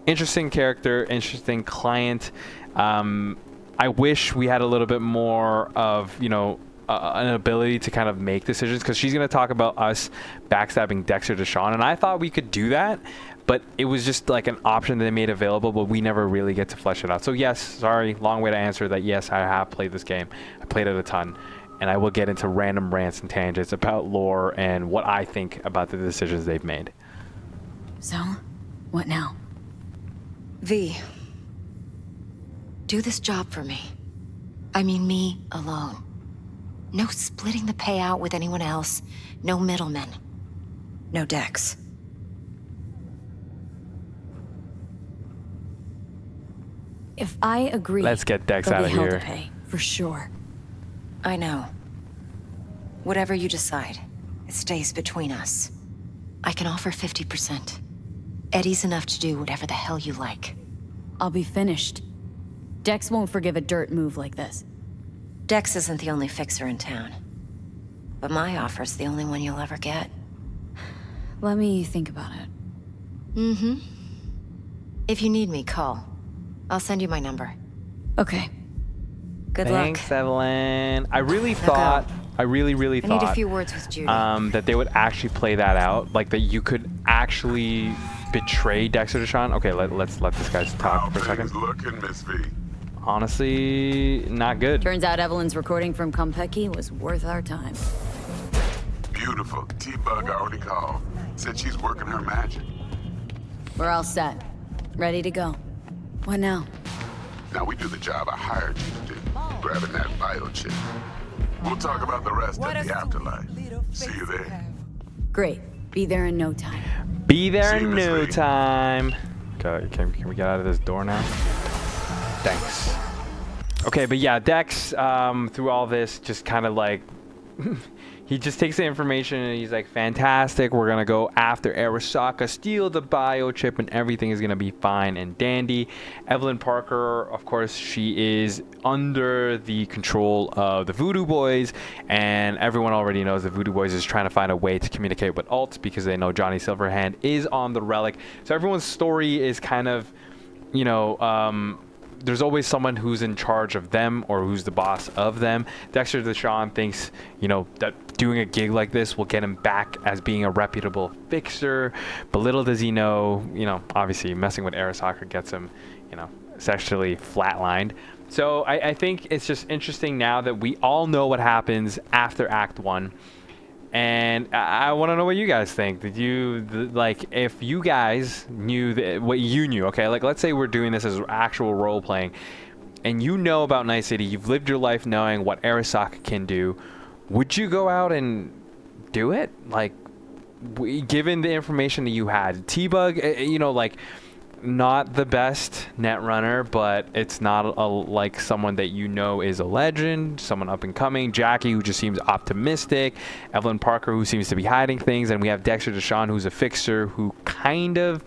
interesting character, interesting client. I wish we had a little bit more of, an ability to kind of make decisions, because she's going to talk about us backstabbing Dexter Deshawn, and I thought we could do that, but it was just like an option that they made available, but we never really get to flesh it out. So yes, sorry, long way to answer that. Yes, I have played this game. I played it a ton, and I will get into random rants and tangents about lore and what I think about the decisions they've made. So, what now? V, do this job for me. I mean me alone. No splitting the payout with anyone else. No middlemen. No Dex. If I agree, let's get Dex out of hell here. To pay, for sure. I know. Whatever you decide, it stays between us. I can offer 50%. Eddie's enough to do whatever the hell you like. I'll be finished. Dex won't forgive a dirt move like this. Dex isn't the only fixer in town. But my offer's the only one you'll ever get. Let me think about it. Mm-hmm. If you need me, call. I'll send you my number. Okay. Good Thanks, luck. Evelyn. I really Now thought, go. I really I thought need a few words with Judy. that they would actually play that out, like that you could actually betray Dexter Deshawn. Okay, let's let this guy talk for a second. Looking, Miss V. Honestly, not good. Turns out Evelyn's recording from Compeki was worth our time. Beautiful. T-Bug already called. Said she's working her magic. We're all set. Ready to go. What now? Now we do the job I hired you to do. Grabbing that biochip. We'll talk about the rest in the afterlife. See you there. Great. Be there in no time. Be there See in you, Miss no Lee. time. Okay, can we get out of this door now? Thanks. Okay, but yeah, Dex, through all this, just kind of like, he just takes the information and he's like, fantastic, we're going to go after Arasaka, steal the biochip, and everything is going to be fine and dandy. Evelyn Parker, of course, she is under the control of the Voodoo Boys, and everyone already knows the Voodoo Boys is trying to find a way to communicate with Alt because they know Johnny Silverhand is on the relic. So everyone's story is kind of, you know, there's always someone who's in charge of them or who's the boss of them. Dexter Deshawn thinks, you know, that doing a gig like this will get him back as being a reputable fixer. But little does he know, you know, obviously messing with Arasaka gets him, you know, sexually flatlined. So I think it's just interesting now that we all know what happens after Act 1. And I want to know what you guys think. Did you, like, if you guys knew what you knew, okay? Like, let's say we're doing this as actual role-playing, and you know about Night City, you've lived your life knowing what Arasaka can do, would you go out and do it? Like, given the information that you had. T-Bug, you know, like, not the best net runner, but it's not like someone that you know is a legend, someone up and coming. Jackie, who just seems optimistic. Evelyn Parker, who seems to be hiding things. And we have Dexter Deshawn, who's a fixer, who kind of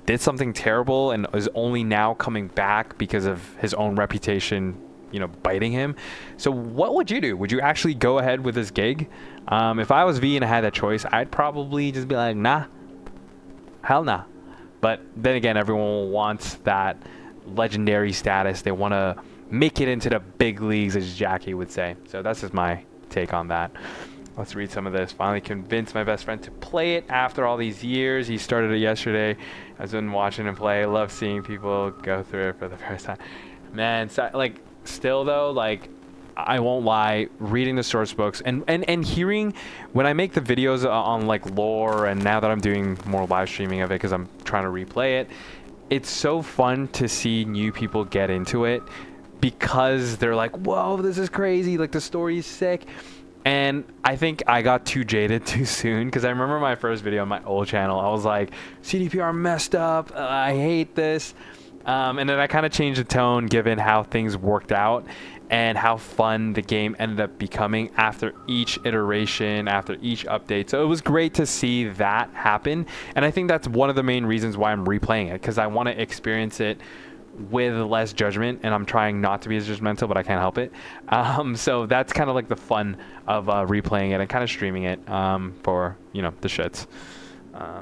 did something terrible and is only now coming back because of his own reputation, you know, biting him. So what would you do? Would you actually go ahead with this gig? If I was V and I had that choice, I'd probably just be like, nah, hell nah. But then again, everyone wants that legendary status. They want to make it into the big leagues, as Jackie would say. So that's just my take on that. Let's read some of this. Finally convinced my best friend to play it after all these years. He started it yesterday. I've been watching him play. I love seeing people go through it for the first time. Man, so, like, still though, like, I won't lie, reading the source books and hearing when I make the videos on like lore, and now that I'm doing more live streaming of it because I'm trying to replay it, it's so fun to see new people get into it because they're like, whoa, this is crazy, like the story's sick. And I think I got too jaded too soon because I remember my first video on my old channel, I was like, CDPR messed up, I hate this. And then I kind of changed the tone given how things worked out and how fun the game ended up becoming after each iteration, after each update. So it was great to see that happen. And I think that's one of the main reasons why I'm replaying it, because I want to experience it with less judgment, and I'm trying not to be as judgmental, but I can't help it. So that's kind of like the fun of replaying it and kind of streaming it for, you know, the shits.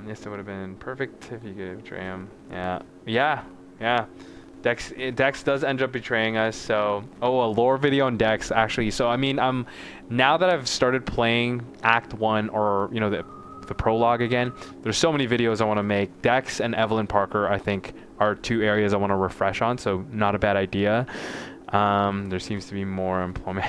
Yes, it would have been perfect if you could betray him. Yeah. Dex does end up betraying us. So, a lore video on Dex actually. So, I mean, now that I've started playing Act 1 or, you know, the prologue again, there's so many videos I want to make. Dex and Evelyn Parker, I think, are two areas I want to refresh on. So, not a bad idea. There seems to be more employment.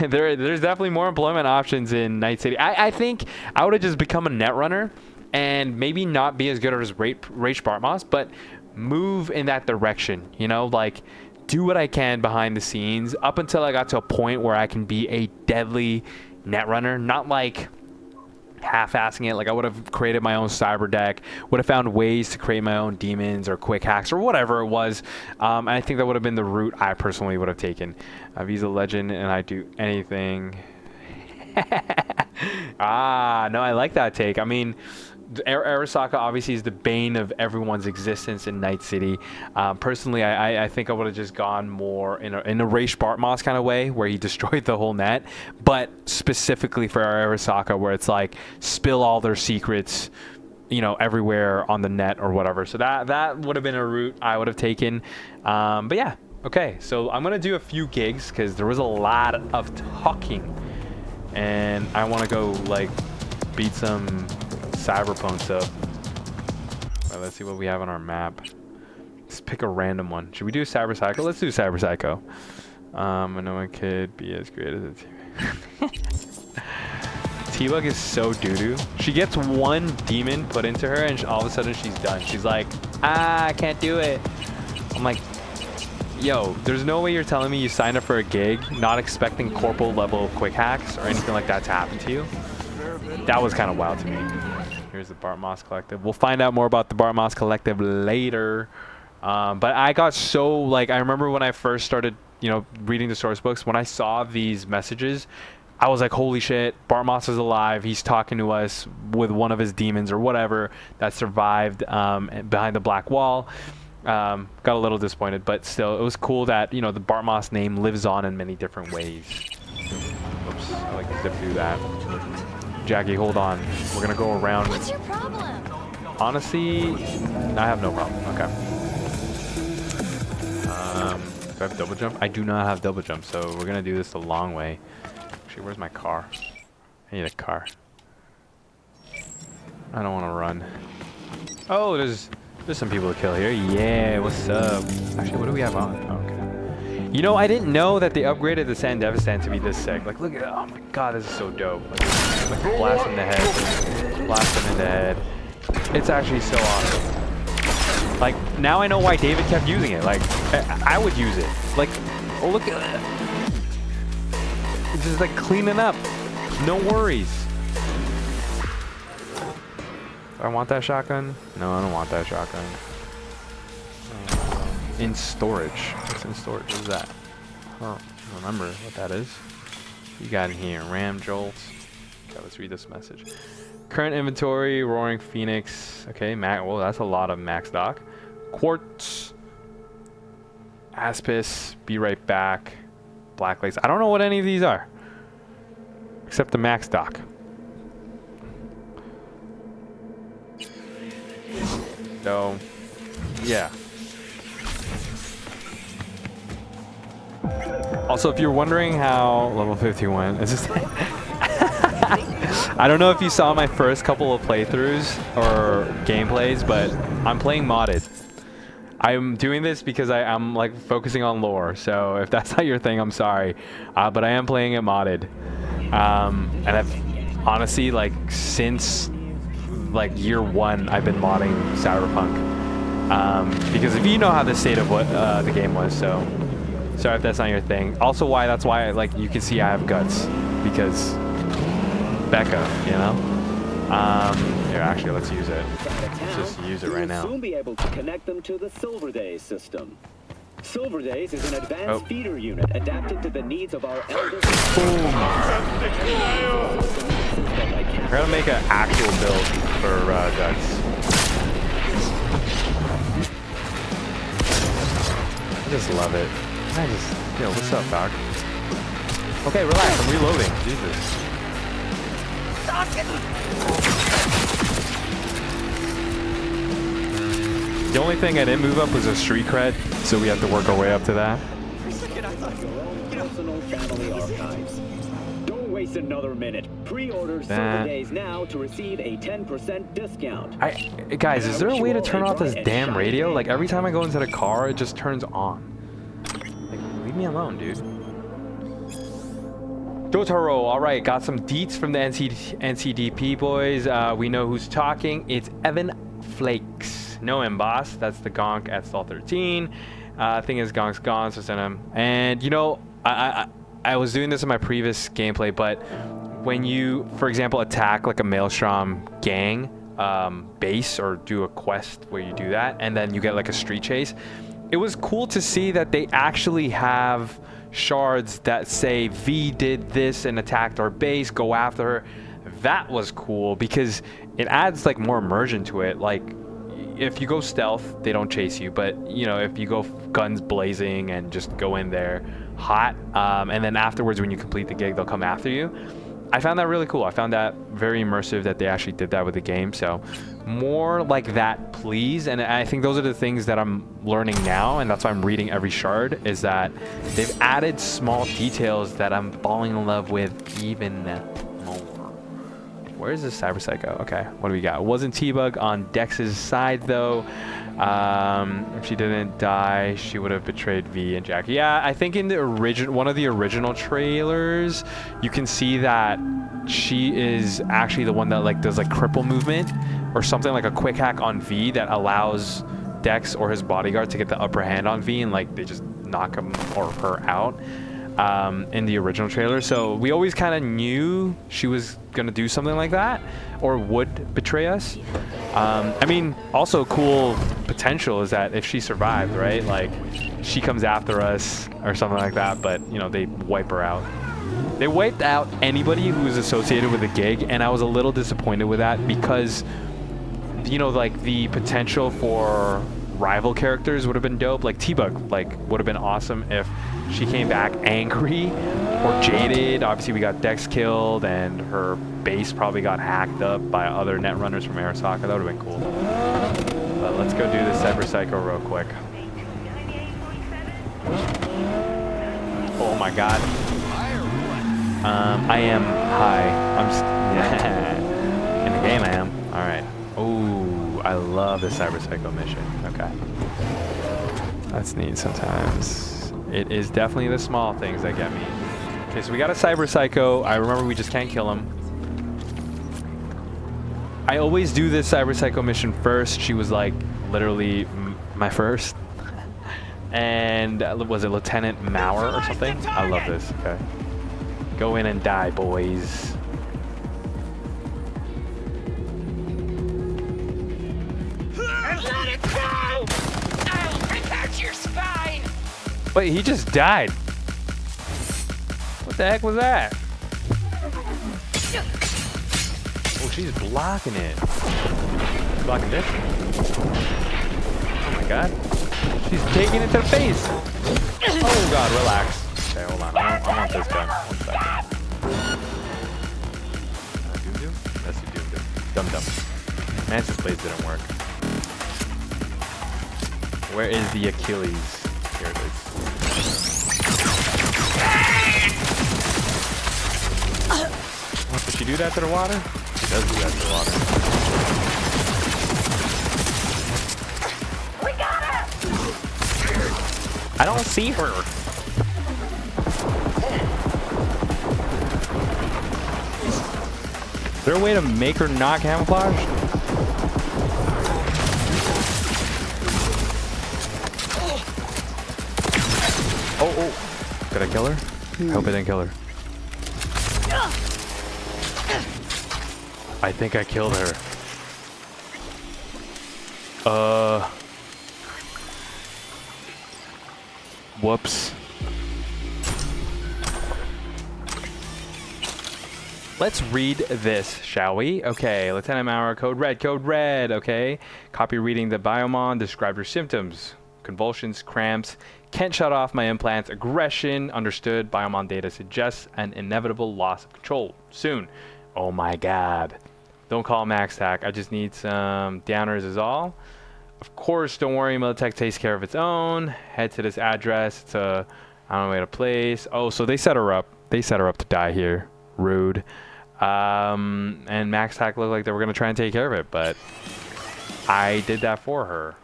There's definitely more employment options in Night City. I think I would have just become a net runner and maybe not be as good as Rach Bartmoss, but move in that direction, you know, like do what I can behind the scenes up until I got to a point where I can be a deadly net runner, not like half-assing it. Like I would have created my own cyber deck, would have found ways to create my own demons or quick hacks or whatever it was. And I think that would have been the route I personally would have taken. V's a legend and I do anything. No, I like that take. I mean, Arasaka obviously is the bane of everyone's existence in Night City. Personally, I think I would have just gone more in a Raish Bartmoss kind of way, where he destroyed the whole net, but specifically for Arasaka, where it's like spill all their secrets, you know, everywhere on the net or whatever. So that would have been a route I would have taken. But yeah, okay. So I'm gonna do a few gigs because there was a lot of talking, and I want to go like beat some Cyberpunk stuff. All right, let's see what we have on our map. Let's pick a random one. Should we do Cyber Psycho? Let's do Cyber Psycho. I know it could be as great as a TV. T-Bug is so doo-doo. She gets one demon put into her and all of a sudden she's done. She's like, I can't do it. I'm like, yo, there's no way you're telling me you signed up for a gig not expecting corporal level quick hacks or anything like that to happen to you. That was kind of wild to me. Here's the Bartmoss Collective. We'll find out more about the Bartmoss Collective later. But I got so, like, I remember when I first started, you know, reading the source books, when I saw these messages, I was like, holy shit, Bartmoss is alive. He's talking to us with one of his demons or whatever that survived behind the black wall. Got a little disappointed, but still, it was cool that, you know, the Bartmoss name lives on in many different ways. Oops, I like to zip through that. Jackie, hold on. We're gonna go around. What's your problem? Honestly, I have no problem. Okay. Do I have double jump? I do not have double jump, so we're gonna do this the long way. Actually, where's my car? I need a car. I don't want to run. Oh, there's some people to kill here. Yeah, what's up? Actually, what do we have on? Oh, okay. You know, I didn't know that they upgraded the San Devistan to be this sick. Like, look at, oh my god, this is so dope. Like blast in the head, blast him in the head. It's actually so awesome. Like, now I know why David kept using it. Like, I would use it. Like, oh, look at that. It's just like cleaning up. No worries. Do I want that shotgun? No, I don't want that shotgun. In storage. What's in storage? What is that? I don't remember what that is. You got in here? Ram jolts. Okay, let's read this message. Current inventory, Roaring Phoenix. Okay, well, that's a lot of max stock. Quartz. Aspis. Be right back. Black Lakes. I don't know what any of these are. Except the max stock. So, yeah. Also, if you're wondering how level 51 is just I don't know if you saw my first couple of playthroughs or gameplays, but I'm playing modded. I'm doing this because I'm like focusing on lore, so if that's not your thing, I'm sorry. But I am playing it modded. And I've honestly, like, since like year one, I've been modding Cyberpunk. Because if you know how the state of what the game was, so sorry if that's not your thing. Also, that's why like you can see I have guts, because Becca, you know. Here, actually, let's use it. Let's just use it right now. Soon be able to connect them to the Silver Days system. Silver Days is an advanced feeder unit adapted to the needs of our eldest. Boom. We're gonna make an actual build for guts. I just love it. Yo, what's up, dog? Okay, relax, I'm reloading. Jesus. The only thing I didn't move up was a street cred, so we have to work our way up to that. Personal family archives. Don't waste another minute. Pre-order Silver Days now to receive a 10% discount. Guys, is there a way to turn off this damn radio? Like, every time I go into the car, it just turns on. Like, leave me alone, dude. Dotaro, all right, got some deets from the NCDP boys. We know who's talking. It's Evan Flakes. Know him, boss. That's the Gonk at stall 13. Thing is, Gonk's gone, so send him. And you know, I was doing this in my previous gameplay, but when you, for example, attack like a Maelstrom gang base or do a quest where you do that, and then you get like a street chase, it was cool to see that they actually have shards that say V did this and attacked our base, go after her. That was cool because it adds like more immersion to it. Like if you go stealth, they don't chase you, but you know, if you go guns blazing and just go in there hot, and then afterwards when you complete the gig, they'll come after you. I found that really cool. I found that very immersive that they actually did that with the game. So more like that, please. And I think those are the things that I'm learning now, and that's why I'm reading every shard, is that they've added small details that I'm falling in love with even more. Where is this Cyber Psycho? Okay, what do we got? It wasn't T-Bug on Dex's side though. If she didn't die, she would have betrayed V and Jack. Yeah, I think in the one of the original trailers, you can see that she is actually the one that like does like cripple movement or something, like a quick hack on V that allows Dex or his bodyguard to get the upper hand on V, and like they just knock him or her out in the original trailer. So we always kind of knew she was gonna do something like that or would betray us. I mean, also cool potential is that if she survived, right, like she comes after us or something like that, but you know, they wipe her out. They wiped out anybody who was associated with the gig, and I was a little disappointed with that because, you know, like the potential for rival characters would have been dope. Like T-Bug, like would have been awesome if she came back angry or jaded. Obviously we got Dex killed and her base probably got hacked up by other netrunners from Arasaka. That would have been cool. But let's go do this Cyber Psycho real quick. Oh my god. I am high. In the game I am. Alright. Ooh, I love the Cyber Psycho mission. Okay. That's neat sometimes. It is definitely the small things that get me. Okay, so we got a Cyber Psycho. I remember we just can't kill him. I always do this Cyber Psycho mission first. She was like literally my first. And was it Lieutenant Maurer or something? I love this. Okay. Go in and die, boys. Let it go! I'll rip out your spine! Wait, he just died. What the heck was that? Oh, she's blocking it. Blocking this. Oh my god. She's taking it to the face. Oh god, relax. Okay, hold on. I want this gun. 1 second. Doom? That's the Doom. Dum-dum. Mantis Blades didn't work. Where is the Achilles? Here it is. What, did she do that to the water? She does do that to the water. We got her! I don't see her. Is there a way to make her not camouflaged? Oh. Did I kill her? I hope I didn't kill her. I think I killed her. Whoops. Let's read this, shall we? Okay, Lieutenant Maurer, code red, okay. Copy reading the biomon, describe your symptoms. Convulsions, cramps, can't shut off my implants, aggression, understood. Biomon data suggests an inevitable loss of control soon. Oh my god. Don't call Max Tac, I just need some downers is all. Of course, don't worry, Militech takes care of its own. Head to this address, it's a, I don't know, way to place. Oh, so they set her up. They set her up to die here. Rude. And Max Tac looked like they were going to try and take care of it, but I did that for her.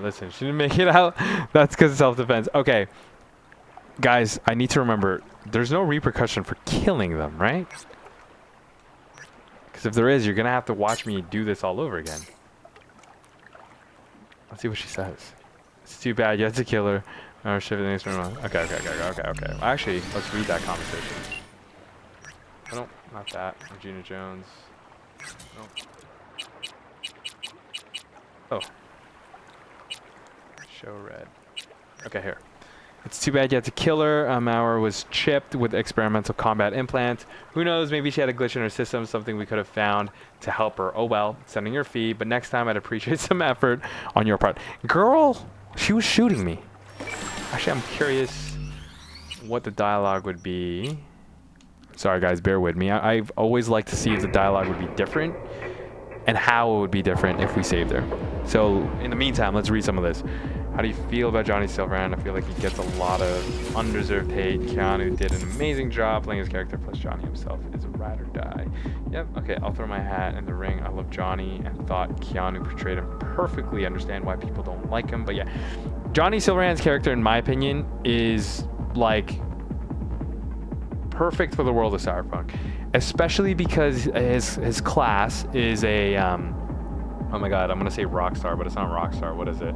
Listen, she didn't make it out. That's because of self-defense. Okay. Guys, I need to remember, there's no repercussion for killing them, right? Because if there is, you're going to have to watch me do this all over again. Let's see what she says. It's too bad. You had to kill her. Or shift the next one. Okay. Actually, let's read that conversation. Oh, no, not that. Regina Jones. Nope. Oh. Show red. Okay, here. It's too bad you had to kill her. Mauer was chipped with experimental combat implants. Who knows, maybe she had a glitch in her system, something we could have found to help her. Oh well, sending your fee, but next time I'd appreciate some effort on your part. Girl, she was shooting me. Actually, I'm curious what the dialogue would be. Sorry guys, bear with me. I've always liked to see if the dialogue would be different and how it would be different if we saved her. So in the meantime, let's read some of this. How do you feel about Johnny Silverhand? I feel like he gets a lot of undeserved hate. Keanu did an amazing job playing his character, plus Johnny himself is a ride or die. Yep, okay, I'll throw my hat in the ring. I love Johnny and thought Keanu portrayed him perfectly. Understand why people don't like him, but yeah. Johnny Silverhand's character, in my opinion, is like perfect for the world of Cyberpunk, especially because his class is a oh my god, I'm gonna say Rockstar, but it's not Rockstar. What is it?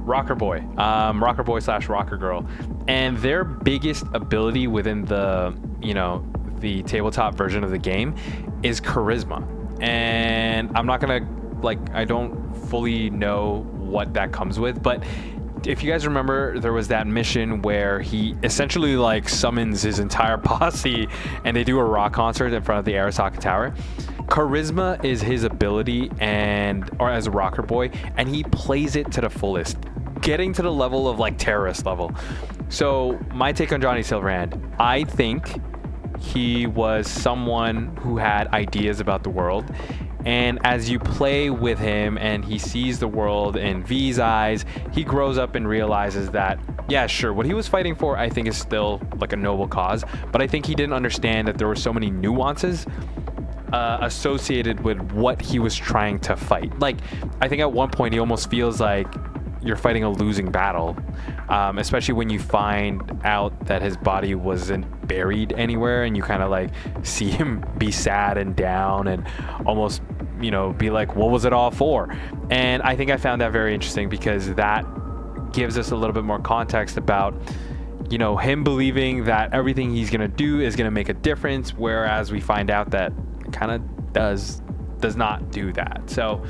Rocker Boy. Rocker Boy / Rocker Girl. And their biggest ability within the, you know, the tabletop version of the game is charisma. And I'm not gonna, like, I don't fully know what that comes with, but if you guys remember, there was that mission where he essentially like summons his entire posse and they do a rock concert in front of the Arasaka Tower. Charisma is his ability, or as a rocker boy, and he plays it to the fullest, getting to the level of like terrorist level. So my take on Johnny Silverhand, I think he was someone who had ideas about the world. And as you play with him and he sees the world in V's eyes, he grows up and realizes that, yeah, sure, what he was fighting for, I think, is still like a noble cause. But I think he didn't understand that there were so many nuances associated with what he was trying to fight. Like, I think at one point he almost feels like you're fighting a losing battle, especially when you find out that his body wasn't buried anywhere and you kind of like see him be sad and down and almost, you know, be like, what was it all for? And I think I found that very interesting because that gives us a little bit more context about, you know, him believing that everything he's gonna do is gonna make a difference, whereas we find out that it kind of does not do that. So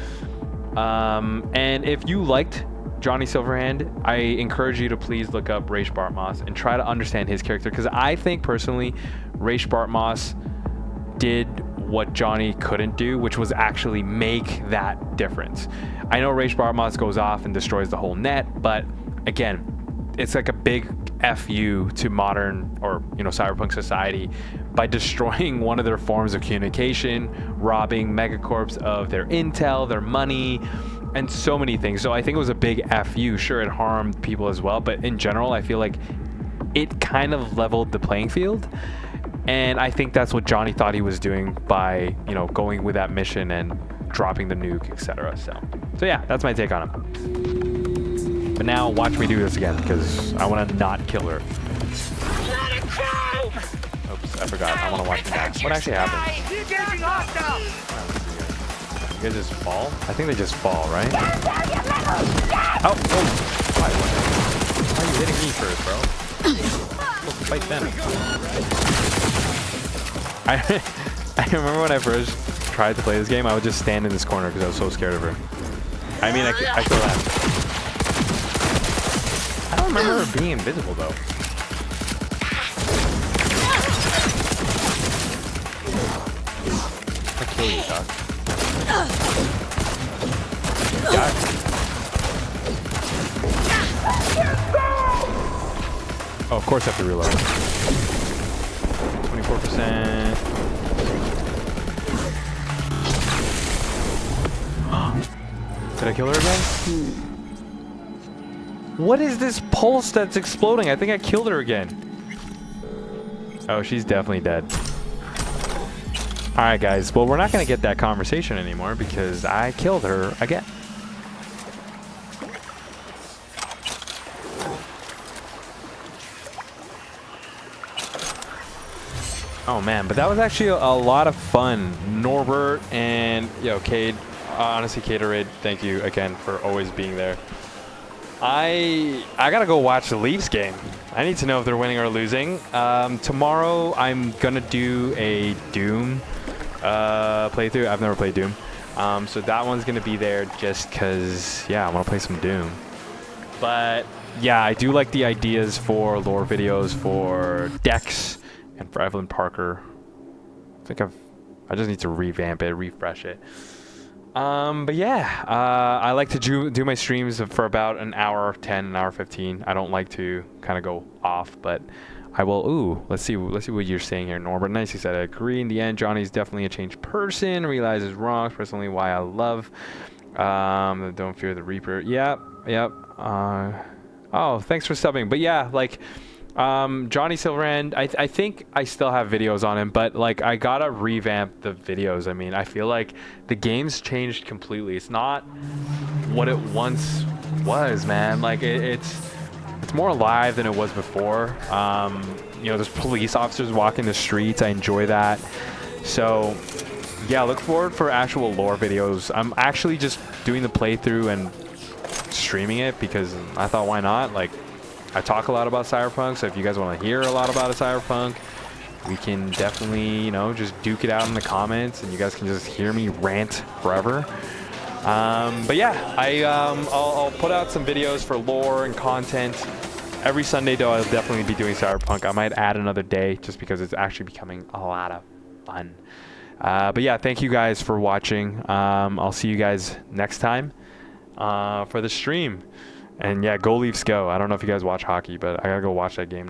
and if you liked Johnny Silverhand, I encourage you to please look up Raish Bartmoss and try to understand his character, because I think personally Raish Bartmoss did what Johnny couldn't do, which was actually make that difference. I know Raish Bartmoss goes off and destroys the whole net, but again, it's like a big FU to modern, or, you know, Cyberpunk society by destroying one of their forms of communication, robbing Megacorps of their intel, their money, and so many things. So I think it was a big FU. Sure, it harmed people as well, but in general, I feel like it kind of leveled the playing field. And I think that's what Johnny thought he was doing by, you know, going with that mission and dropping the nuke, etc. So yeah, that's my take on him. But now watch me do this again, because I want to not kill her. Oops, I forgot. I want to watch him die. What actually happened? You guys just fall? I think they just fall, right? Oh! Why are you hitting me first, bro? Look, fight them. I remember when I first tried to play this game, I would just stand in this corner because I was so scared of her. I mean, I still am. I don't remember her being invisible, though. I'll kill you, Doc. God. Oh, of course I have to reload. 24%. Did I kill her again? What is this pulse that's exploding? I think I killed her again. Oh, she's definitely dead. Alright guys, well, we're not going to get that conversation anymore because I killed her again. Oh man, but that was actually a lot of fun. Norbert and, yo, Cade, honestly, Caterade, thank you again for always being there. I gotta go watch the Leafs game. I need to know if they're winning or losing. Tomorrow I'm gonna do a Doom playthrough. I've never played Doom, so that one's gonna be there just cause, yeah, I want to play some Doom. But yeah, I do like the ideas for lore videos for Dex and for Evelyn Parker. I just need to revamp it, refresh it. But yeah, I like to do my streams for about an hour 10, an hour 15. I don't like to kind of go off, but I will. Ooh, let's see what you're saying here, Norbert. Nice, he said. I agree. In the end, Johnny's definitely a changed person. Realizes wrong. Personally, why I love. Don't fear the Reaper. Yep. Oh, thanks for subbing. But yeah, like, Johnny Silverhand, I think I still have videos on him, but like I gotta revamp the videos. I mean, I feel like the game's changed completely. It's not what it once was, man. Like it's more alive than it was before. You know, there's police officers walking the streets. I enjoy that. So yeah, look forward for actual lore videos. I'm actually just doing the playthrough and streaming it because I thought, why not? Like, I talk a lot about Cyberpunk, so if you guys want to hear a lot about a Cyberpunk, we can definitely, you know, just duke it out in the comments, and you guys can just hear me rant forever. But yeah, I'll put out some videos for lore and content every Sunday. Though I'll definitely be doing Cyberpunk. I might add another day just because it's actually becoming a lot of fun. But yeah, thank you guys for watching. I'll see you guys next time for the stream. And yeah, go Leafs go. I don't know if you guys watch hockey, but I gotta go watch that game.